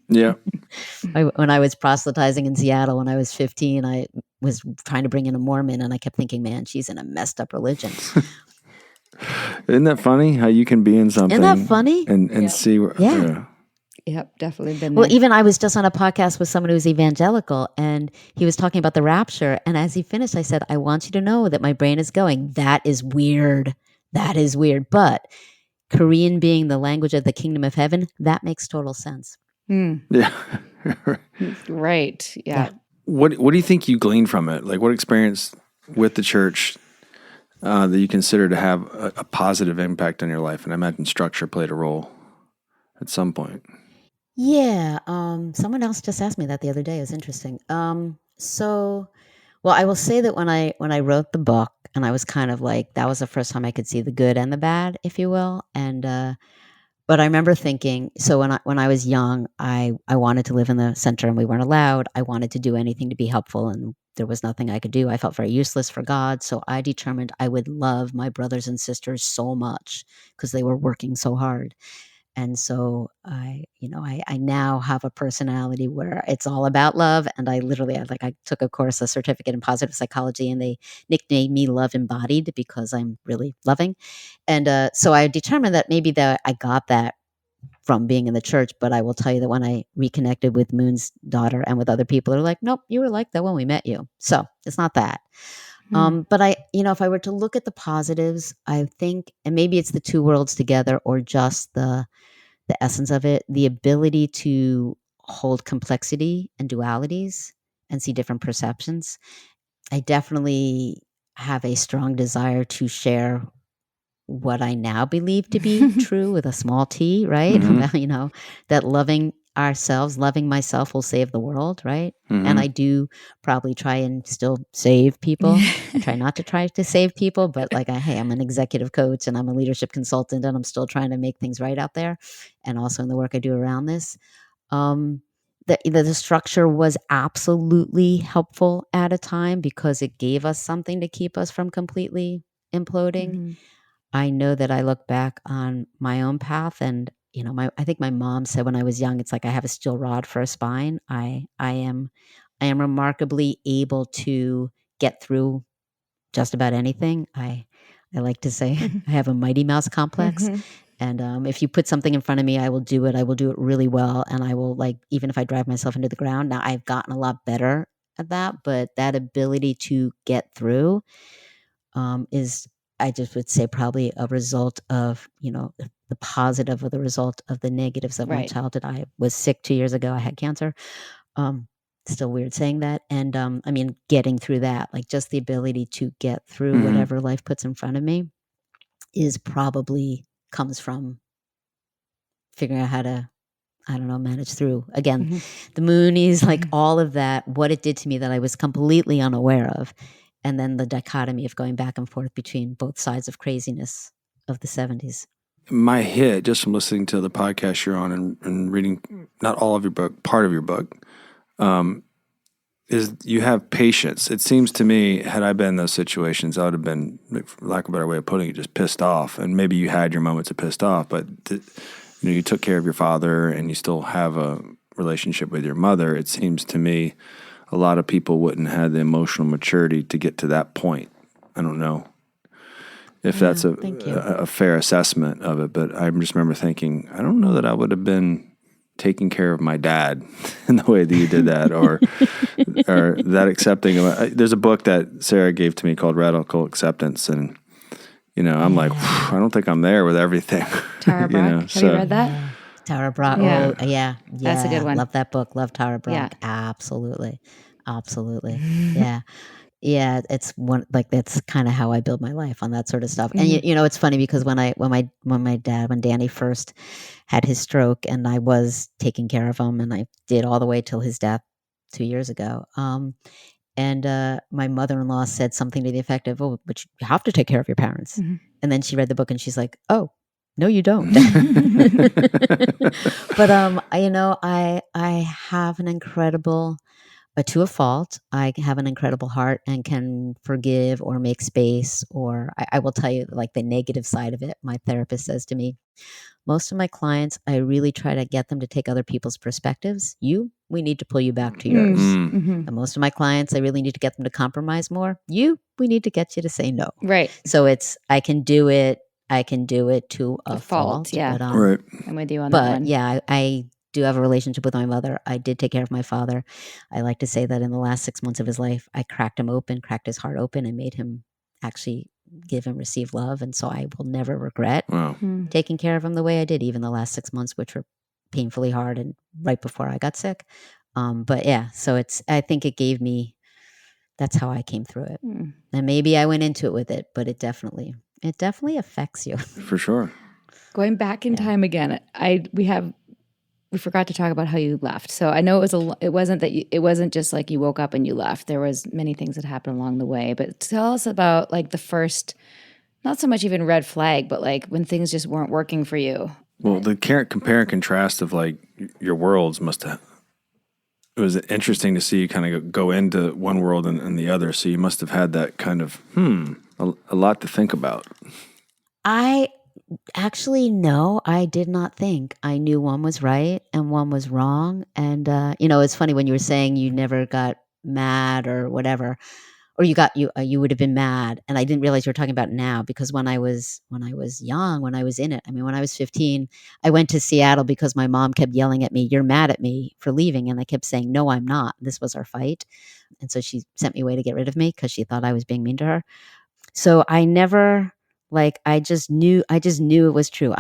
Yeah.
When I was proselytizing in Seattle when I was 15, I was trying to bring in a Mormon, and I kept thinking, man, she's in a messed up religion.
Isn't that funny how you can be in something?
Isn't that funny?
And see where,
Yep, definitely been there.
Well, even I was just on a podcast with someone who's evangelical, and he was talking about the rapture. And as he finished, I said, I want you to know that my brain is going, that is weird. That is weird. But Korean being the language of the kingdom of heaven, that makes total sense.
Yeah.
Right. Yeah.
What do you think you gleaned from it? Like, what experience with the church that you consider to have a positive impact on your life? And I imagine structure played a role at some point.
Yeah. Someone else just asked me that the other day. It was interesting. Well, I will say that when I wrote the book, and I was kind of like, that was the first time I could see the good and the bad, if you will. And but I remember thinking, so when I was young, I wanted to live in the center, and we weren't allowed. I wanted to do anything to be helpful, and there was nothing I could do. I felt very useless for God, so I determined I would love my brothers and sisters so much because they were working so hard. And so I now have a personality where it's all about love. And I took a course, a certificate in positive psychology, and they nicknamed me Love Embodied because I'm really loving. And so I determined that maybe that I got that from being in the church. But I will tell you that when I reconnected with Moon's daughter and with other people, they're like, nope, you were like that when we met you. So it's not that. But if I were to look at the positives, I think, and maybe it's the two worlds together, or just the essence of it, the ability to hold complexity and dualities and see different perceptions. I definitely have a strong desire to share what I now believe to be true with a small t, right? About, that loving ourselves, loving myself will save the world, right? And I do probably try and still save people. I try not to try to save people, but hey, I'm an executive coach and I'm a leadership consultant, and I'm still trying to make things right out there. And also in the work I do around this. The structure was absolutely helpful at a time because it gave us something to keep us from completely imploding. I know that I look back on my own path, and I think my mom said when I was young, it's like I have a steel rod for a spine. I am remarkably able to get through just about anything. I like to say I have a Mighty Mouse complex. And if you put something in front of me, I will do it. I will do it really well. And I will, even if I drive myself into the ground. Now, I've gotten a lot better at that, but that ability to get through is, I just would say, probably a result of, the positive, or the result of the negatives of my childhood. I was sick 2 years ago. I had cancer. Still weird saying that. And getting through that, just the ability to get through whatever life puts in front of me is probably comes from figuring out how to, I don't know, manage through. Again, the Moonies, all of that, what it did to me that I was completely unaware of. And then the dichotomy of going back and forth between both sides of craziness of the 70s.
My hit, just from listening to the podcast you're on and reading not all of your book, part of your book, is you have patience. It seems to me, had I been in those situations, I would have been, for lack of a better way of putting it, just pissed off. And maybe you had your moments of pissed off, but you took care of your father and you still have a relationship with your mother. It seems to me a lot of people wouldn't have the emotional maturity to get to that point. I don't know if that's a fair assessment of it, but I just remember thinking, I don't know that I would have been taking care of my dad in the way that you did that, or that accepting of. There's a book that Sarah gave to me called Radical Acceptance, and I'm like, I don't think I'm there with everything.
Tara Brach. Have you read that?
Yeah. Tara Brach.
Yeah.
Oh, yeah.
That's a good one.
Love that book. Love Tara Brach.
Yeah.
Absolutely. Yeah. Yeah, it's one, that's kind of how I build my life, on that sort of stuff. And it's funny because when Danny first had his stroke, and I was taking care of him, and I did all the way till his death 2 years ago. And my mother-in-law said something to the effect of, "Oh, but you have to take care of your parents." And then she read the book and she's like, "Oh, no, you don't." But I have an incredible. But to a fault, I have an incredible heart and can forgive or make space. Or I will tell you, the negative side of it, my therapist says to me, most of my clients, I really try to get them to take other people's perspectives. We need to pull you back to yours. And most of my clients, I really need to get them to compromise more. We need to get you to say no.
Right.
So I can do it to a fault.
Yeah.
But,
Right.
I'm with you on that one.
But yeah, I do have a relationship with my mother. I did take care of my father. I like to say that in the last 6 months of his life, I cracked his heart open, and made him actually give and receive love. And so I will never regret taking care of him the way I did, even the last 6 months, which were painfully hard and right before I got sick. But yeah, so I think it gave me, that's how I came through it. And maybe I went into it with it, but it definitely affects you.
For sure.
Going back in time again, we forgot to talk about how you left. So I know it wasn't just like you woke up and you left. There was many things that happened along the way. But tell us about like the first, not so much even red flag, but like when things just weren't working for you.
Well, the compare and contrast of like your worlds it was interesting to see you kind of go into one world and the other. So you must have had that kind of, a lot to think about.
I actually, no, I did not think. I knew one was right and one was wrong. And, it's funny when you were saying you never got mad or whatever, or you would have been mad. And I didn't realize you were talking about now, because when I was young, when I was in it, I mean, when I was 15, I went to Seattle because my mom kept yelling at me, "You're mad at me for leaving." And I kept saying, "No, I'm not." This was our fight. And so she sent me away to get rid of me because she thought I was being mean to her. So I never, I just knew it was true.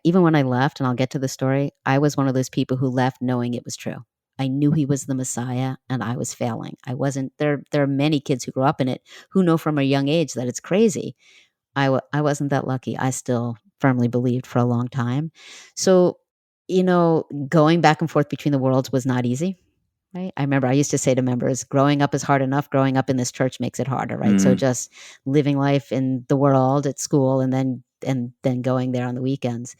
Even when I left, and I'll get to the story, I was one of those people who left knowing it was true. I knew he was the Messiah and I was failing. I wasn't there. There are many kids who grew up in it who know from a young age that it's crazy. I wasn't that lucky. I still firmly believed for a long time. So, going back and forth between the worlds was not easy. Right. I remember I used to say to members, growing up is hard enough. Growing up in this church makes it harder. Right. So just living life in the world at school and then going there on the weekends.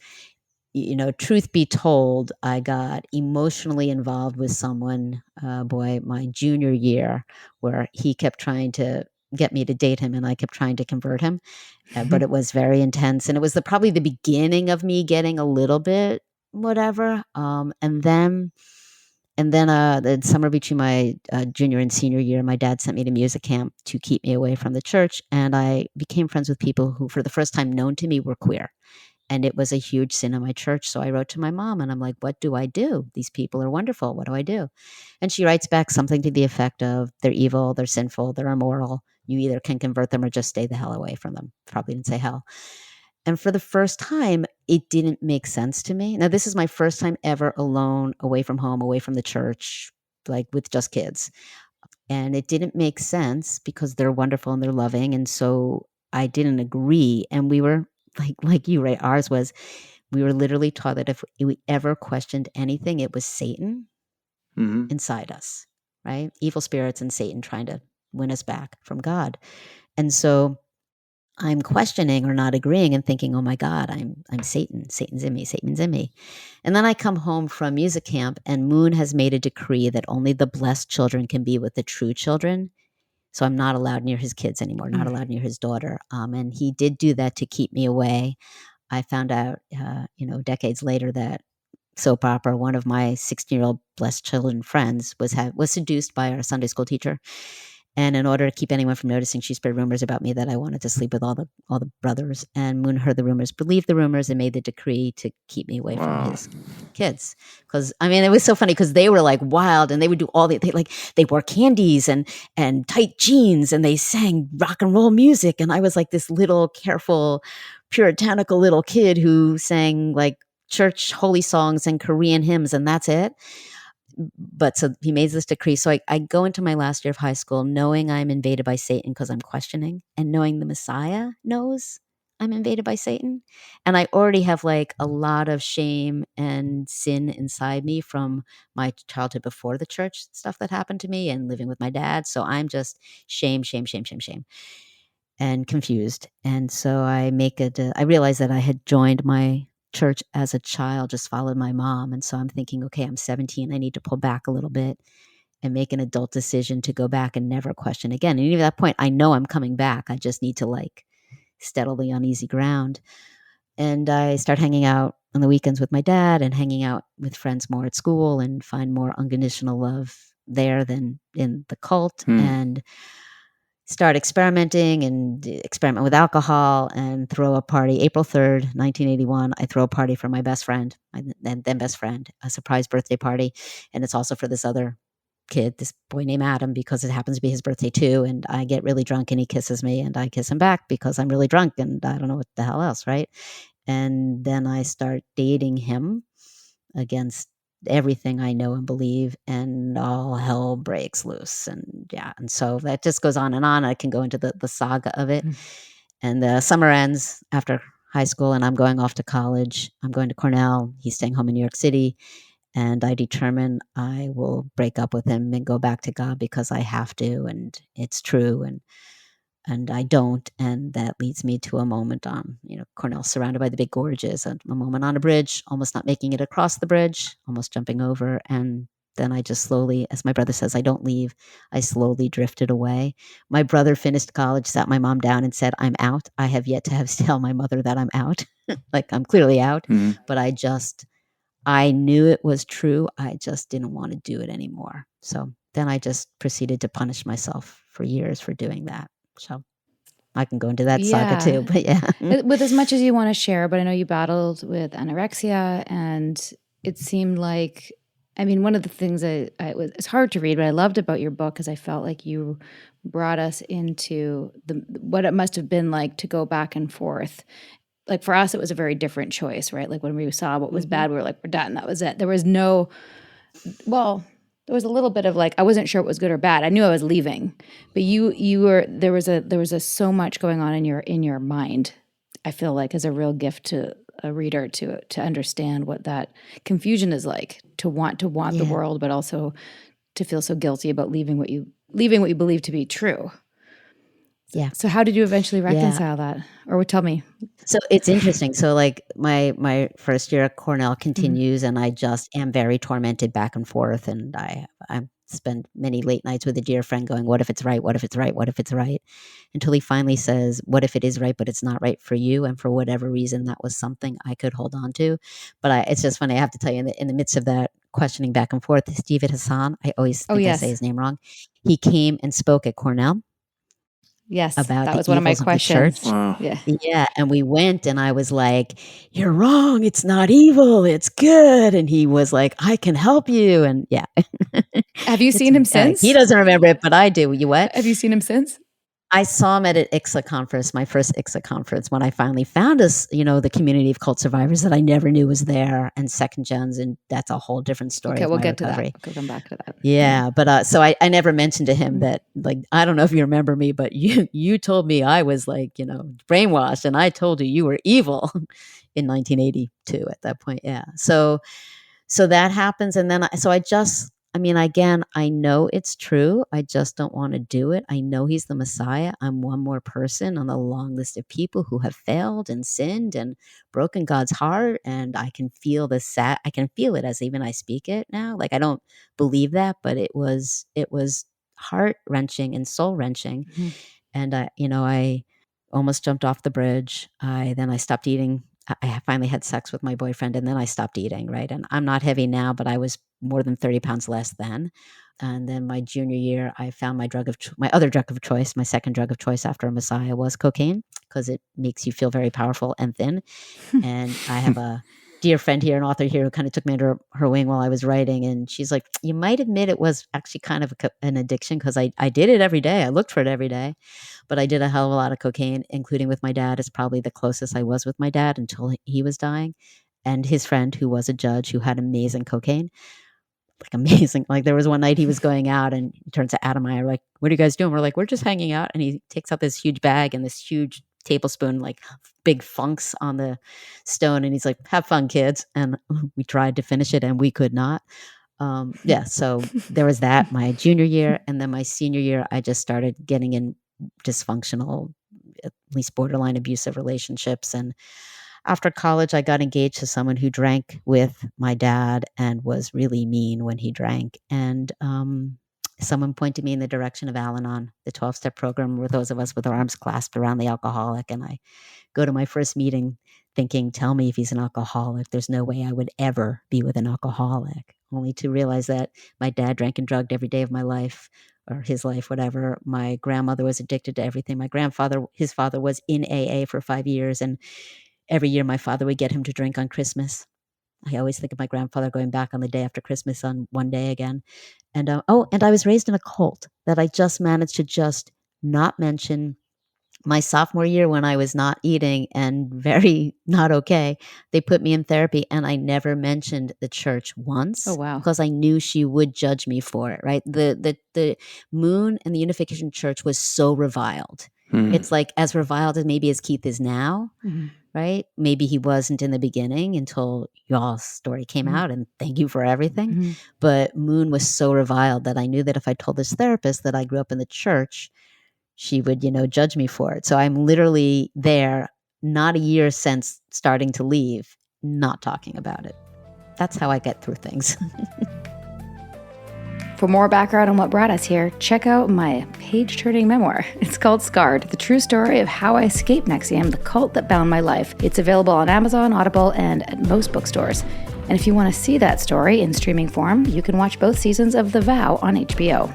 Truth be told, I got emotionally involved with someone, my junior year, where he kept trying to get me to date him and I kept trying to convert him. But it was very intense. And it was probably the beginning of me getting a little bit whatever. And then the summer between my junior and senior year, my dad sent me to music camp to keep me away from the church. And I became friends with people who, for the first time known to me, were queer. And it was a huge sin in my church. So I wrote to my mom and I'm like, what do I do? These people are wonderful. What do I do? And she writes back something to the effect of, they're evil, they're sinful, they're immoral. You either can convert them or just stay the hell away from them. Probably didn't say hell. And for the first time, it didn't make sense to me. Now, this is my first time ever alone, away from home, away from the church, like with just kids. And it didn't make sense because they're wonderful and they're loving. And so I didn't agree. And we were like you, right? Ours was, we were literally taught that if we ever questioned anything, it was Satan inside us, right? Evil spirits and Satan trying to win us back from God. And so I'm questioning or not agreeing and thinking, oh my God, I'm Satan. Satan's in me. Satan's in me. And then I come home from music camp and Moon has made a decree that only the blessed children can be with the true children. So I'm not allowed near his kids anymore, not allowed near his daughter. And he did do that to keep me away. I found out, decades later that soap opera, one of my 16-year-old blessed children friends was seduced by our Sunday school teacher. And in order to keep anyone from noticing, she spread rumors about me that I wanted to sleep with all the brothers. And Moon heard the rumors, believed the rumors, and made the decree to keep me away from his kids. Because it was so funny because they were like wild, and they would do they wore candies and tight jeans, and they sang rock and roll music. And I was like this little careful, puritanical little kid who sang like church holy songs and Korean hymns, and that's it. But so he made this decree. So I go into my last year of high school knowing I'm invaded by Satan because I'm questioning, and knowing the Messiah knows I'm invaded by Satan. And I already have like a lot of shame and sin inside me from my childhood before the church stuff that happened to me and living with my dad. So I'm just shame, and confused. And so I realized that I had joined my church as a child, just followed my mom. And so I'm thinking, okay, I'm 17. I need to pull back a little bit and make an adult decision to go back and never question again. And even at that point, I know I'm coming back. I just need to steadily on easy ground. And I start hanging out on the weekends with my dad and hanging out with friends more at school and find more unconditional love there than in the cult. And start experimenting and experiment with alcohol and throw a party. April 3rd, 1981, I throw a party for my best friend, then best friend, a surprise birthday party. And it's also for this other kid, this boy named Adam, because it happens to be his birthday too. And I get really drunk and he kisses me and I kiss him back because I'm really drunk and I don't know what the hell else, right? And then I start dating him against everything I know and believe, and all hell breaks loose. And so that just goes on and on. I can go into the saga of it. And the summer ends after high school and I'm going off to college. I'm going to Cornell. He's staying home in New York City. And I determine I will break up with him and go back to God because I have to, and it's true. And I don't. And that leads me to a moment on, Cornell surrounded by the big gorges, and a moment on a bridge, almost not making it across the bridge, almost jumping over. And then I just slowly, as my brother says, I don't leave. I slowly drifted away. My brother finished college, sat my mom down and said, I'm out. I have yet to have to tell my mother that I'm out. Like I'm clearly out, but I knew it was true. I just didn't want to do it anymore. So then I just proceeded to punish myself for years for doing that. So I can go into that saga too, but yeah.
With as much as you want to share, but I know you battled with anorexia, and it seemed like, one of the things it's hard to read, but I loved about your book is I felt like you brought us into what it must have been like to go back and forth. Like for us, it was a very different choice, right? Like when we saw what was bad, we were like, we're done. That was it. There was there was a little bit of like, I wasn't sure it was good or bad. I knew I was leaving, but there was so much going on in your mind. I feel like is a real gift to a reader to understand what that confusion is like, to want the world, but also to feel so guilty about leaving what you believe to be true.
Yeah.
So how did you eventually reconcile that? Or tell me.
So it's interesting. So like my first year at Cornell continues and I just am very tormented back and forth. And I spend many late nights with a dear friend going, what if it's right? What if it's right? What if it's right? Until he finally says, what if it is right, but it's not right for you? And for whatever reason, that was something I could hold on to. But it's just funny. I have to tell you, in the midst of that questioning back and forth, David Hassan, I always think I say his name wrong. He came and spoke at Cornell.
Yes,
about
that was one of my questions.
Wow.
Yeah. And we went and I was like, you're wrong. It's not evil. It's good. And he was like, I can help you. And yeah.
Have you seen him since?
He doesn't remember it, but I do. You what?
Have you seen him since?
I saw him at an ICSA conference, my first ICSA conference, when I finally found us, the community of cult survivors that I never knew was there, and second gens, and that's a whole different story.
Okay,
of
we'll
my
get
recovery.
to that. We'll come back to that.
Yeah, but so I never mentioned to him that, like, I don't know if you remember me, but you told me I was like, brainwashed, and I told you were evil in 1982 at that point. Yeah, so that happens, and then again, I know it's true. I just don't want to do it. I know he's the Messiah. I'm one more person on the long list of people who have failed and sinned and broken God's heart. And I can feel I can feel it as even I speak it now. Like I don't believe that, but it was heart wrenching and soul wrenching.
Mm-hmm.
And I almost jumped off the bridge. I stopped eating. I finally had sex with my boyfriend and then I stopped eating, right? And I'm not heavy now, but I was more than 30 pounds less then. And then my junior year, I found my other drug of choice, my second drug of choice after a Messiah was cocaine, because it makes you feel very powerful and thin. And I have a dear friend here, an author here, who kind of took me under her wing while I was writing. And she's like, you might admit it was actually kind of an addiction, because I did it every day. I looked for it every day. But I did a hell of a lot of cocaine, including with my dad. It's probably the closest I was with my dad until he was dying. And his friend, who was a judge, who had amazing cocaine. Like amazing. Like there was one night he was going out and he turns to Adam and I are like, what are you guys doing? We're like, we're just hanging out. And he takes out this huge bag and this huge tablespoon, like big funks on the stone. And he's like, have fun, kids. And we tried to finish it and we could not. So there was that my junior year. And then my senior year, I just started getting in dysfunctional, at least borderline abusive relationships. And after college, I got engaged to someone who drank with my dad and was really mean when he drank. And someone pointed me in the direction of Al-Anon, the 12-step program, where those of us with our arms clasped around the alcoholic. And I go to my first meeting thinking, tell me if he's an alcoholic. There's no way I would ever be with an alcoholic, only to realize that my dad drank and drugged every day of my life, or his life, whatever. My grandmother was addicted to everything. My grandfather, his father, was in AA for 5 years. And every year my father would get him to drink on Christmas. I always think of my grandfather going back on the day after Christmas on one day again. And and I was raised in a cult that I just managed to just not mention. My sophomore year, when I was not eating and very not okay, they put me in therapy and I never mentioned the church once.
Oh, wow.
Because I knew she would judge me for it, right? The Moon and the Unification Church was so reviled. It's like as reviled as maybe as Keith is now.
Mm-hmm.
right? Maybe he wasn't in the beginning until y'all's story came out, and thank you for everything. But Moon was so reviled that I knew that if I told this therapist that I grew up in the church, she would, judge me for it. So I'm literally there, not a year since starting to leave, not talking about it. That's how I get through things.
For more background on what brought us here, check out my page-turning memoir. It's called Scarred, the true story of how I escaped NXIVM, the cult that bound my life. It's available on Amazon, Audible, and at most bookstores. And if you want to see that story in streaming form, you can watch both seasons of The Vow on HBO.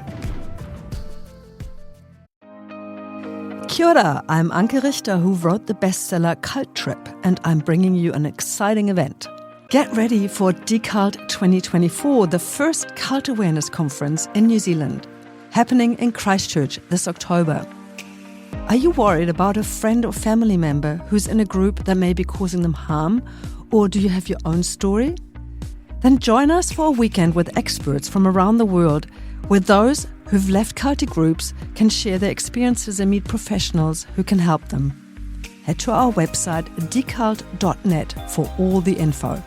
Kia ora, I'm Anke Richter, who wrote the bestseller Cult Trip, and I'm bringing you an exciting event. Get ready for Decult 2024, the first cult awareness conference in New Zealand, happening in Christchurch this October. Are you worried about a friend or family member who's in a group that may be causing them harm, or do you have your own story? Then join us for a weekend with experts from around the world, where those who've left culty groups can share their experiences and meet professionals who can help them. Head to our website decult.net for all the info.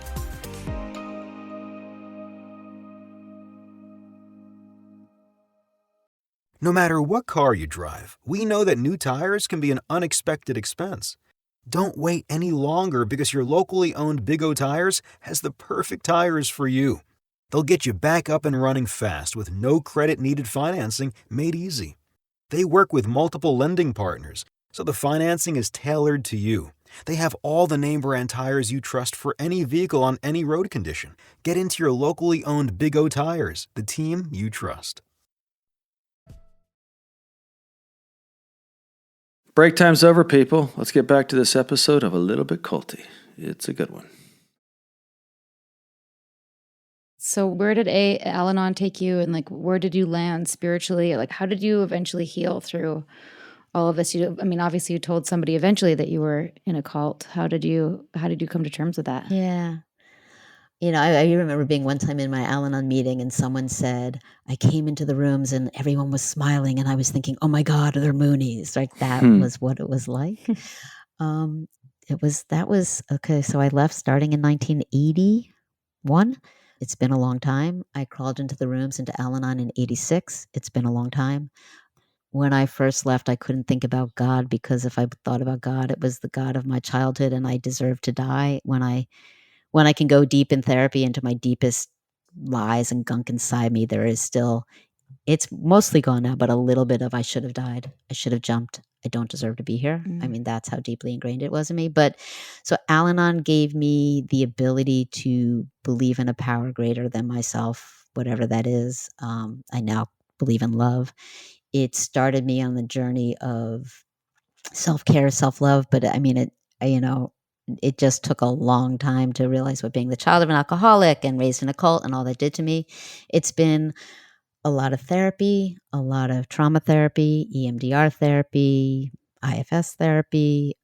No matter what car you drive, we know that new tires can be an unexpected expense. Don't wait any longer because your locally owned Big O Tires has the perfect tires for you. They'll get you back up and running fast with no credit-needed financing made easy. They work with multiple lending partners, so the financing is tailored to you. They have all the name brand tires you trust for any vehicle on any road condition. Get into your locally owned Big O Tires, the team you trust.
Break time's over, people. Let's get back to this episode of A Little Bit Culty. It's a good one.
So where did Al-Anon take you, and where did you land spiritually? How did you eventually heal through all of this? Obviously you told somebody eventually that you were in a cult. How did you come to terms with that?
Yeah. I remember being one time in my Al-Anon meeting and someone said, I came into the rooms and everyone was smiling and I was thinking, oh my God, they're Moonies. Like that was what it was like. That was okay. So I left starting in 1981. It's been a long time. I crawled into the rooms into Al-Anon in 86. It's been a long time. When I first left, I couldn't think about God because if I thought about God, it was the God of my childhood and I deserved to die. When I can go deep in therapy into my deepest lies and gunk inside me, there is still, it's mostly gone now, but a little bit of I should have died. I should have jumped. I don't deserve to be here. That's how deeply ingrained it was in me. But so Al-Anon gave me the ability to believe in a power greater than myself, whatever that is. I now believe in love. It started me on the journey of self-care, self-love, but it just took a long time to realize what being the child of an alcoholic and raised in a cult and all that did to me. It's been a lot of therapy, a lot of trauma therapy, EMDR therapy, IFS therapy.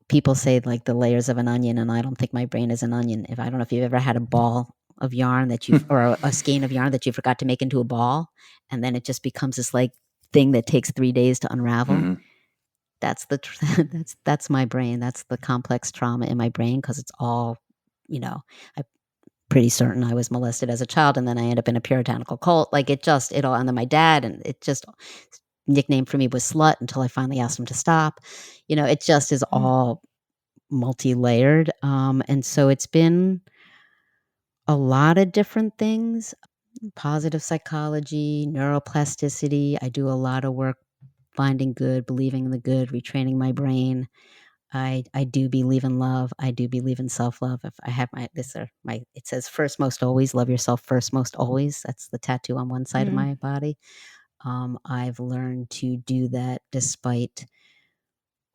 People say the layers of an onion, and I don't think my brain is an onion. I don't know if you've ever had a ball of yarn or a skein of yarn that you forgot to make into a ball, and then it just becomes this thing that takes 3 days to unravel. Mm-hmm. That's that's my brain. That's the complex trauma in my brain because it's all, I'm pretty certain I was molested as a child and then I ended up in a puritanical cult. It all, and then my dad, and it just, nickname for me was Slut until I finally asked him to stop. It just is all multi-layered. And so it's been a lot of different things, positive psychology, neuroplasticity. I do a lot of work finding good, believing in the good, retraining my brain. I do believe in love. I do believe in self-love. If I have it says first, most always, love yourself first, most always. That's the tattoo on one side of my body. I've learned to do that despite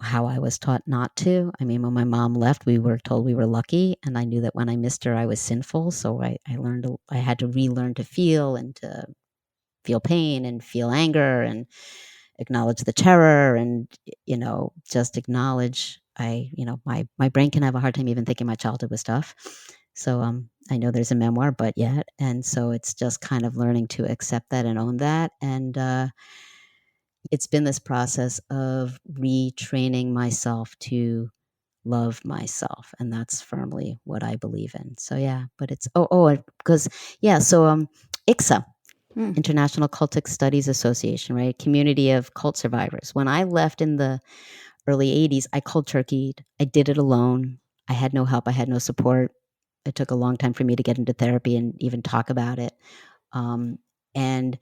how I was taught not to. When my mom left, we were told we were lucky. And I knew that when I missed her, I was sinful. So I had to relearn to feel and to feel pain and feel anger and acknowledge the terror and, just acknowledge my brain can have a hard time even thinking my childhood was tough. So I know there's a memoir, but yet. And so it's just kind of learning to accept that and own that. And it's been this process of retraining myself to love myself, and that's firmly what I believe in. So yeah, but it's because ICSA, International Cultic Studies Association, right? Community of cult survivors. When I left in the early 80s, I cold turkeyed. I did it alone. I had no help. I had no support. It took a long time for me to get into therapy and even talk about it. And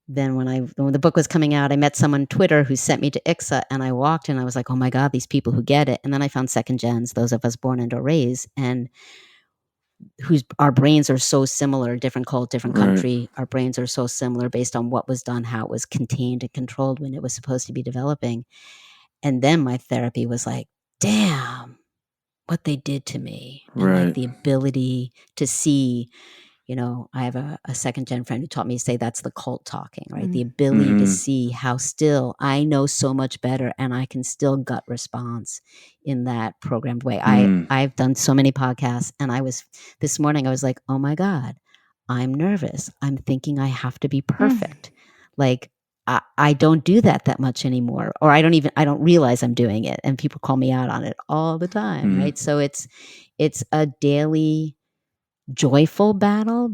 then when the book was coming out, I met someone on Twitter who sent me to ICSA, and I walked and I was like, oh my God, these people who get it. And then I found second gens, those of us born and or raised, and our brains are so similar, different cult, different country. Our brains are so similar based on what was done, how it was contained and controlled when it was supposed to be developing. And then my therapy was like, damn, what they did to me. And like the ability to see, I have a second gen friend who taught me to say that's the cult talking, right? The ability to see how still I know so much better and I can still gut response in that programmed way. I've done so many podcasts, and this morning I was like, oh my God, I'm nervous. I'm thinking I have to be perfect. Like I don't do that much anymore, or I don't realize I'm doing it, and people call me out on it all the time, right? So it's a daily joyful battle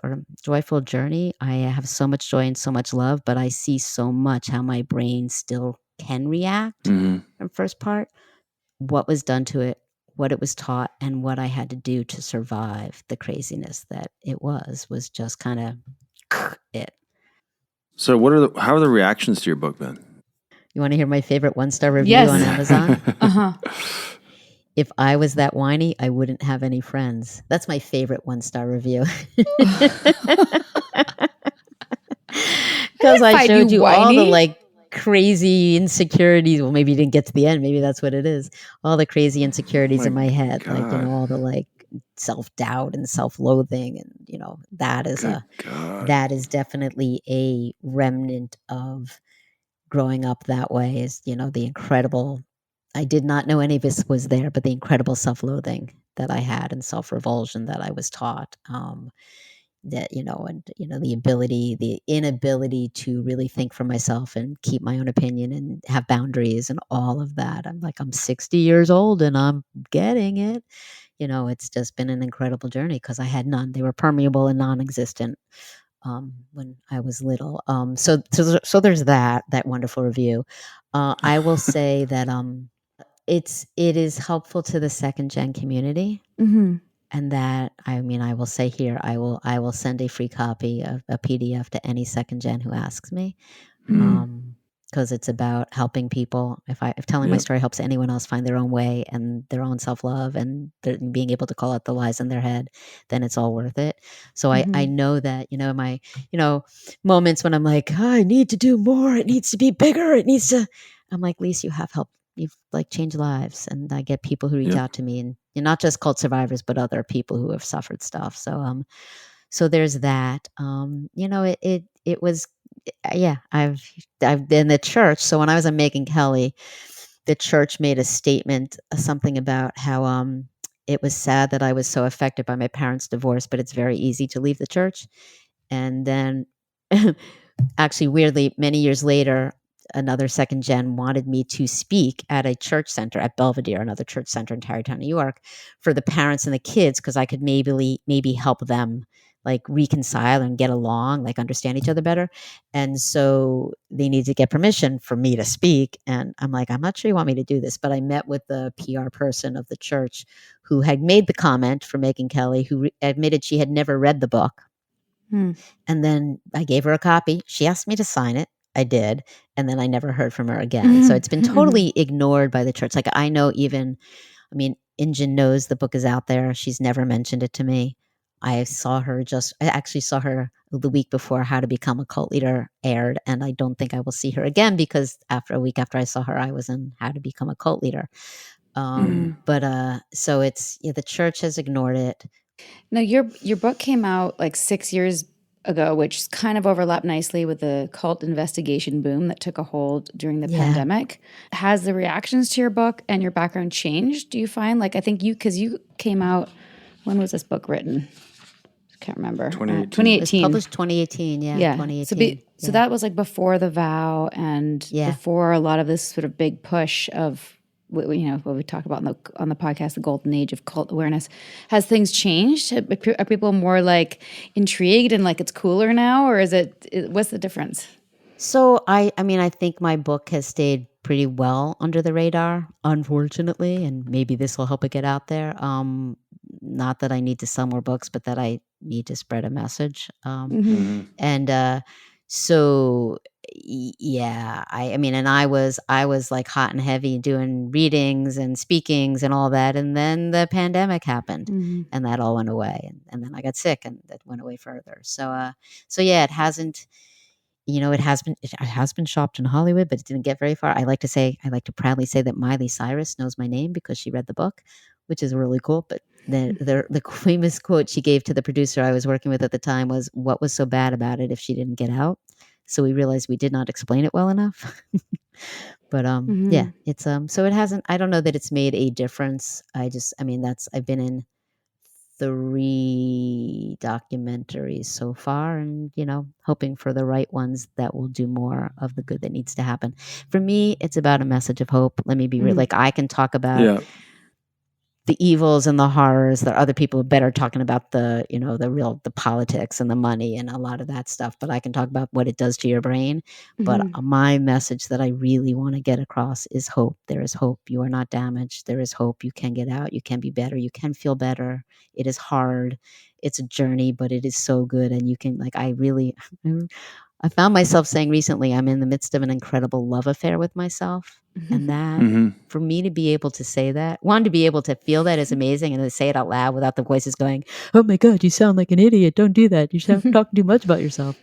or joyful journey. I have so much joy and so much love, but I see so much how my brain still can react in the first part, what was done to it, what it was taught, and what I had to do to survive the craziness that it was just kind of it.
So how are the reactions to your book then?
You want to hear my favorite 1-star review on Amazon? If I was that whiny, I wouldn't have any friends. That's my favorite 1-star review. Because I showed you all the crazy insecurities. Well, maybe you didn't get to the end. Maybe that's what it is. All the crazy insecurities in my head. God. All the self-doubt and self-loathing. And, that is definitely a remnant of growing up that way, is, the incredible, I did not know any of this was there, but the incredible self-loathing that I had and self-revulsion that I was taught, the inability to really think for myself and keep my own opinion and have boundaries and all of that. I'm 60 years old and I'm getting it. It's just been an incredible journey because I had none. They were permeable and non-existent when I was little. So there's that wonderful review. I will say that it is helpful to the second gen community, and that I will say here, I will send a free copy of a PDF to any second gen who asks me, because it's about helping people. If telling my story helps anyone else find their own way and their own self love and being able to call out the lies in their head, then it's all worth it. So I know that my moments when I'm like, oh, I need to do more. It needs to be bigger. It needs to. I'm like, Lise, you have helped. You've changed lives, and I get people who reach out to me, and not just cult survivors, but other people who have suffered stuff. So there's that. It was, I've been the church. So when I was on Megyn Kelly, the church made a statement, something about how it was sad that I was so affected by my parents' divorce, but it's very easy to leave the church. And then, actually, weirdly, many years later, another second gen wanted me to speak at a church center at Belvedere, another church center in Tarrytown, New York, for the parents and the kids, because I could maybe help them reconcile and get along, understand each other better. And so they needed to get permission for me to speak. And I'm like, I'm not sure you want me to do this, but I met with the PR person of the church who had made the comment for Megyn Kelly, who admitted she had never read the book. And then I gave her a copy. She asked me to sign it. I did. And then I never heard from her again. So it's been totally ignored by the church. I know Injun knows the book is out there. She's never mentioned it to me. I actually saw her the week before How to Become a Cult Leader aired. And I don't think I will see her again because a week after I saw her, I was in How to Become a Cult Leader. But so it's, the church has ignored it.
Now, your book came out 6 years ago, which kind of overlapped nicely with the cult investigation boom that took a hold during the pandemic. Has the reactions to your book and your background changed, do you find? I think because you came out, when was this book written? I can't remember.
2018.
It was published 2018, yeah. 2018.
So that was before the vow and before a lot of this sort of big push of what we talk about on the podcast, the golden age of cult awareness. Has things changed? Are people more like intrigued and like it's cooler now, or is what's the difference?
So I mean, I think my book has stayed pretty well under the radar, unfortunately, and maybe this will help it get out there. Not that I need to sell more books, but that I need to spread a message. And so yeah, I mean, and I was like hot and heavy doing readings and speakings and all that, and then the pandemic happened, and that all went away, and then I got sick, and that went away further. So yeah, it hasn't. It has been shopped in Hollywood, but it didn't get very far. I like to proudly say that Miley Cyrus knows my name because she read the book, which is really cool. But the famous quote she gave to the producer I was working with at the time was, "What was so bad about it if she didn't get out?" So we realized we did not explain it well enough. But yeah, it's so it hasn't. I don't know that it's made a difference. I've been in 3 documentaries so far, and hoping for the right ones that will do more of the good that needs to happen. For me, it's about a message of hope. Let me be real. Like, I can talk about the evils and the horrors. There are other people better talking about the the politics and the money and a lot of that stuff, but I can talk about what it does to your brain. But my message that I really want to get across is hope. There is hope. You are not damaged. There is hope. You can get out. You can be better. You can feel better. It is hard. It's a journey, but it is so good. And you can, I found myself saying recently, I'm in the midst of an incredible love affair with myself. And that, for me to be able to say that, to be able to feel that is amazing, and to say it out loud without the voices going, "Oh my God, you sound like an idiot. Don't do that. You sound talking too much about yourself."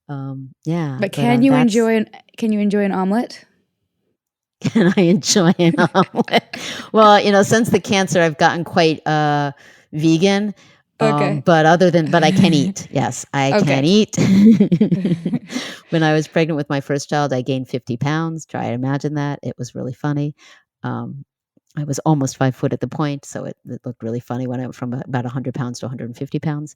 Yeah.
But can you enjoy an omelet?
Can I enjoy an omelet? Well, since the cancer, I've gotten quite vegan.
Okay.
But I can eat. Yes, I can eat. When I was pregnant with my first child, I gained 50 pounds. Try to imagine that. It was really funny. I was almost 5 foot at the point, so it looked really funny when I went from about 100 pounds to 150 pounds.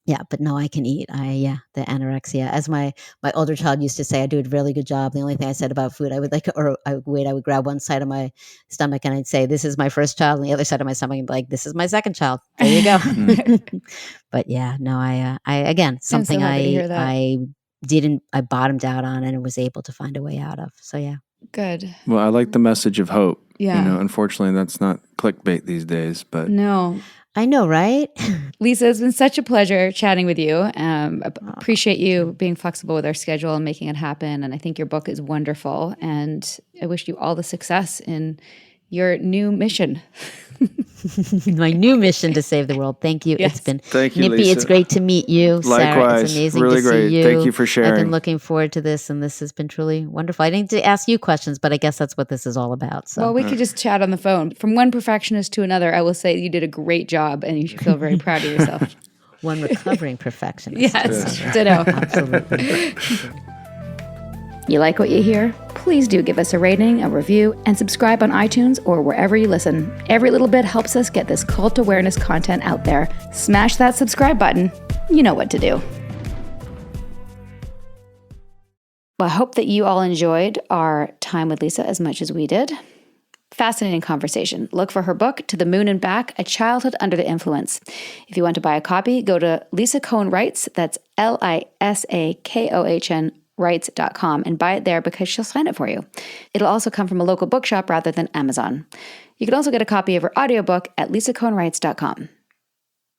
Yeah, but no, I can eat. The anorexia. As my older child used to say, I do a really good job. The only thing I said about food, I would grab one side of my stomach and I'd say, "This is my first child," and the other side of my stomach, and be like, "This is my second child." There you go. But yeah, no, I again, something I bottomed out on and was able to find a way out of. So yeah.
Good.
Well, I like the message of hope.
Yeah.
Unfortunately, that's not clickbait these days, but
No.
I know, right?
Lisa, it's been such a pleasure chatting with you. Appreciate you being flexible with our schedule and making it happen. And I think your book is wonderful. And I wish you all the success in your new mission.
My new mission to save the world. Thank you.
Yes.
It's been
Thank you,
Nippy.
Lisa.
It's great to meet you.
Likewise.
Sarah, it's amazing
Really
to
great.
see you.
Thank you for sharing.
I've been looking forward to this, and this has been truly wonderful. I didn't ask you questions, but I guess that's what this is all about. So.
Well, we could just chat on the phone. From one perfectionist to another, I will say you did a great job, and you should feel very proud of yourself.
One recovering perfectionist.
Yes, ditto.
Absolutely.
You like what you hear? Please do give us a rating, a review, and subscribe on iTunes or wherever you listen. Every little bit helps us get this cult awareness content out there. Smash that subscribe button. You know what to do. Well, I hope that you all enjoyed our time with Lisa as much as we did. Fascinating conversation. Look for her book, To the Moon and Back, A Childhood Under the Influence. If you want to buy a copy, go to Lisa Kohn Writes, that's LISAKOHN Writes.com, and buy it there because she'll sign it for you. It'll also come from a local bookshop rather than Amazon. You can also get a copy of her audiobook at lisakohnwrites.com.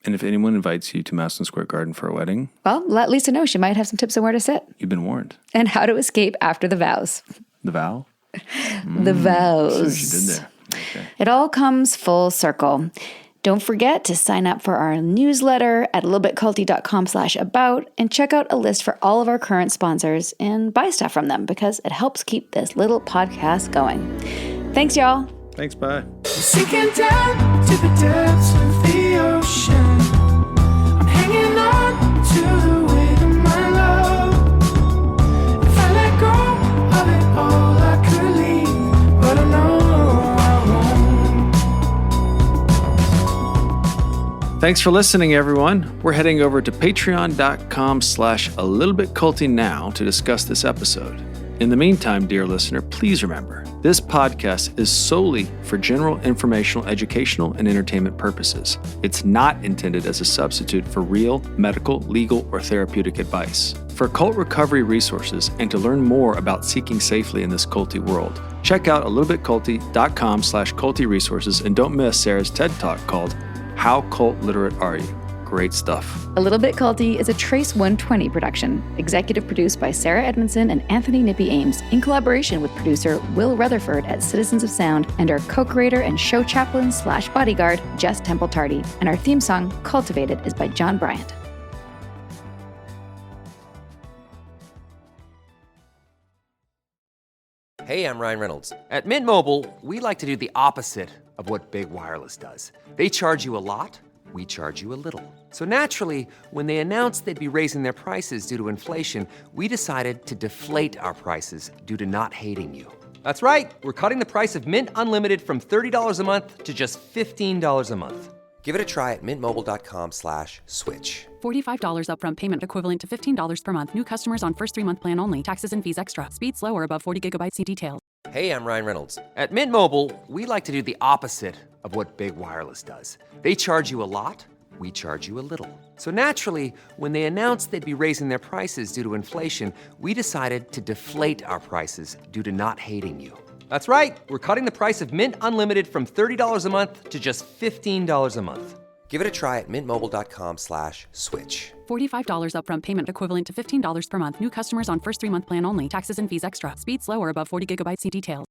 And if anyone invites you to Madison Square Garden for a wedding,
Well, let Lisa know. She might have some tips on where to sit
you've been warned.
and how to escape after the vows.
The vow?
The vows.
See what she did there. Okay.
It all comes full circle. Don't forget to sign up for our newsletter at littleBitCulty.com/about and check out a list for all of our current sponsors and buy stuff from them because it helps keep this little podcast going. Thanks, y'all.
Thanks, bye.
Sinking down to the depths of the ocean, I'm hanging on to the weight of my love. If I let go of it all, I could leave, but I know I won't.
Thanks for listening, everyone. We're heading over to patreon.com/alittlebitculty now to discuss this episode. In the meantime, dear listener, please remember, This podcast is solely for general informational, educational, and entertainment purposes. It's not intended as a substitute for real medical, legal, or therapeutic advice. For cult recovery resources and to learn more about seeking safely in this culty world, check out alittlebitculty.com/culty resources, and don't miss Sarah's TED Talk called How Cult Literate Are You? Great stuff.
A Little Bit Culty is a Trace 120 production, executive produced by Sarah Edmondson and Anthony Nippy Ames, in collaboration with producer Will Rutherford at Citizens of Sound and our co-creator and show chaplain/bodyguard, Jess Tardy. And our theme song, Cultivated, is by John Bryant.
Hey, I'm Ryan Reynolds. At Mint Mobile, we like to do the opposite of what Big Wireless does. They charge you a lot, we charge you a little. So naturally, when they announced they'd be raising their prices due to inflation, we decided to deflate our prices due to not hating you. That's right. We're cutting the price of Mint Unlimited from $30 a month to just $15 a month. Give it a try at mintmobile.com/switch.
$45 upfront payment equivalent to $15 per month. New customers on first 3-month plan only. Taxes and fees extra. Speed slower above 40 gigabytes. See details.
Hey, I'm Ryan Reynolds. At Mint Mobile, we like to do the opposite of what Big Wireless does. They charge you a lot, we charge you a little. So naturally, when they announced they'd be raising their prices due to inflation, we decided to deflate our prices due to not hating you. That's right. We're cutting the price of Mint Unlimited from $30 a month to just $15 a month. Give it a try at mintmobile.com/switch.
$45 upfront payment equivalent to $15 per month. New customers on first 3-month plan only. Taxes and fees extra. Speed slower above 40 gigabytes. See details.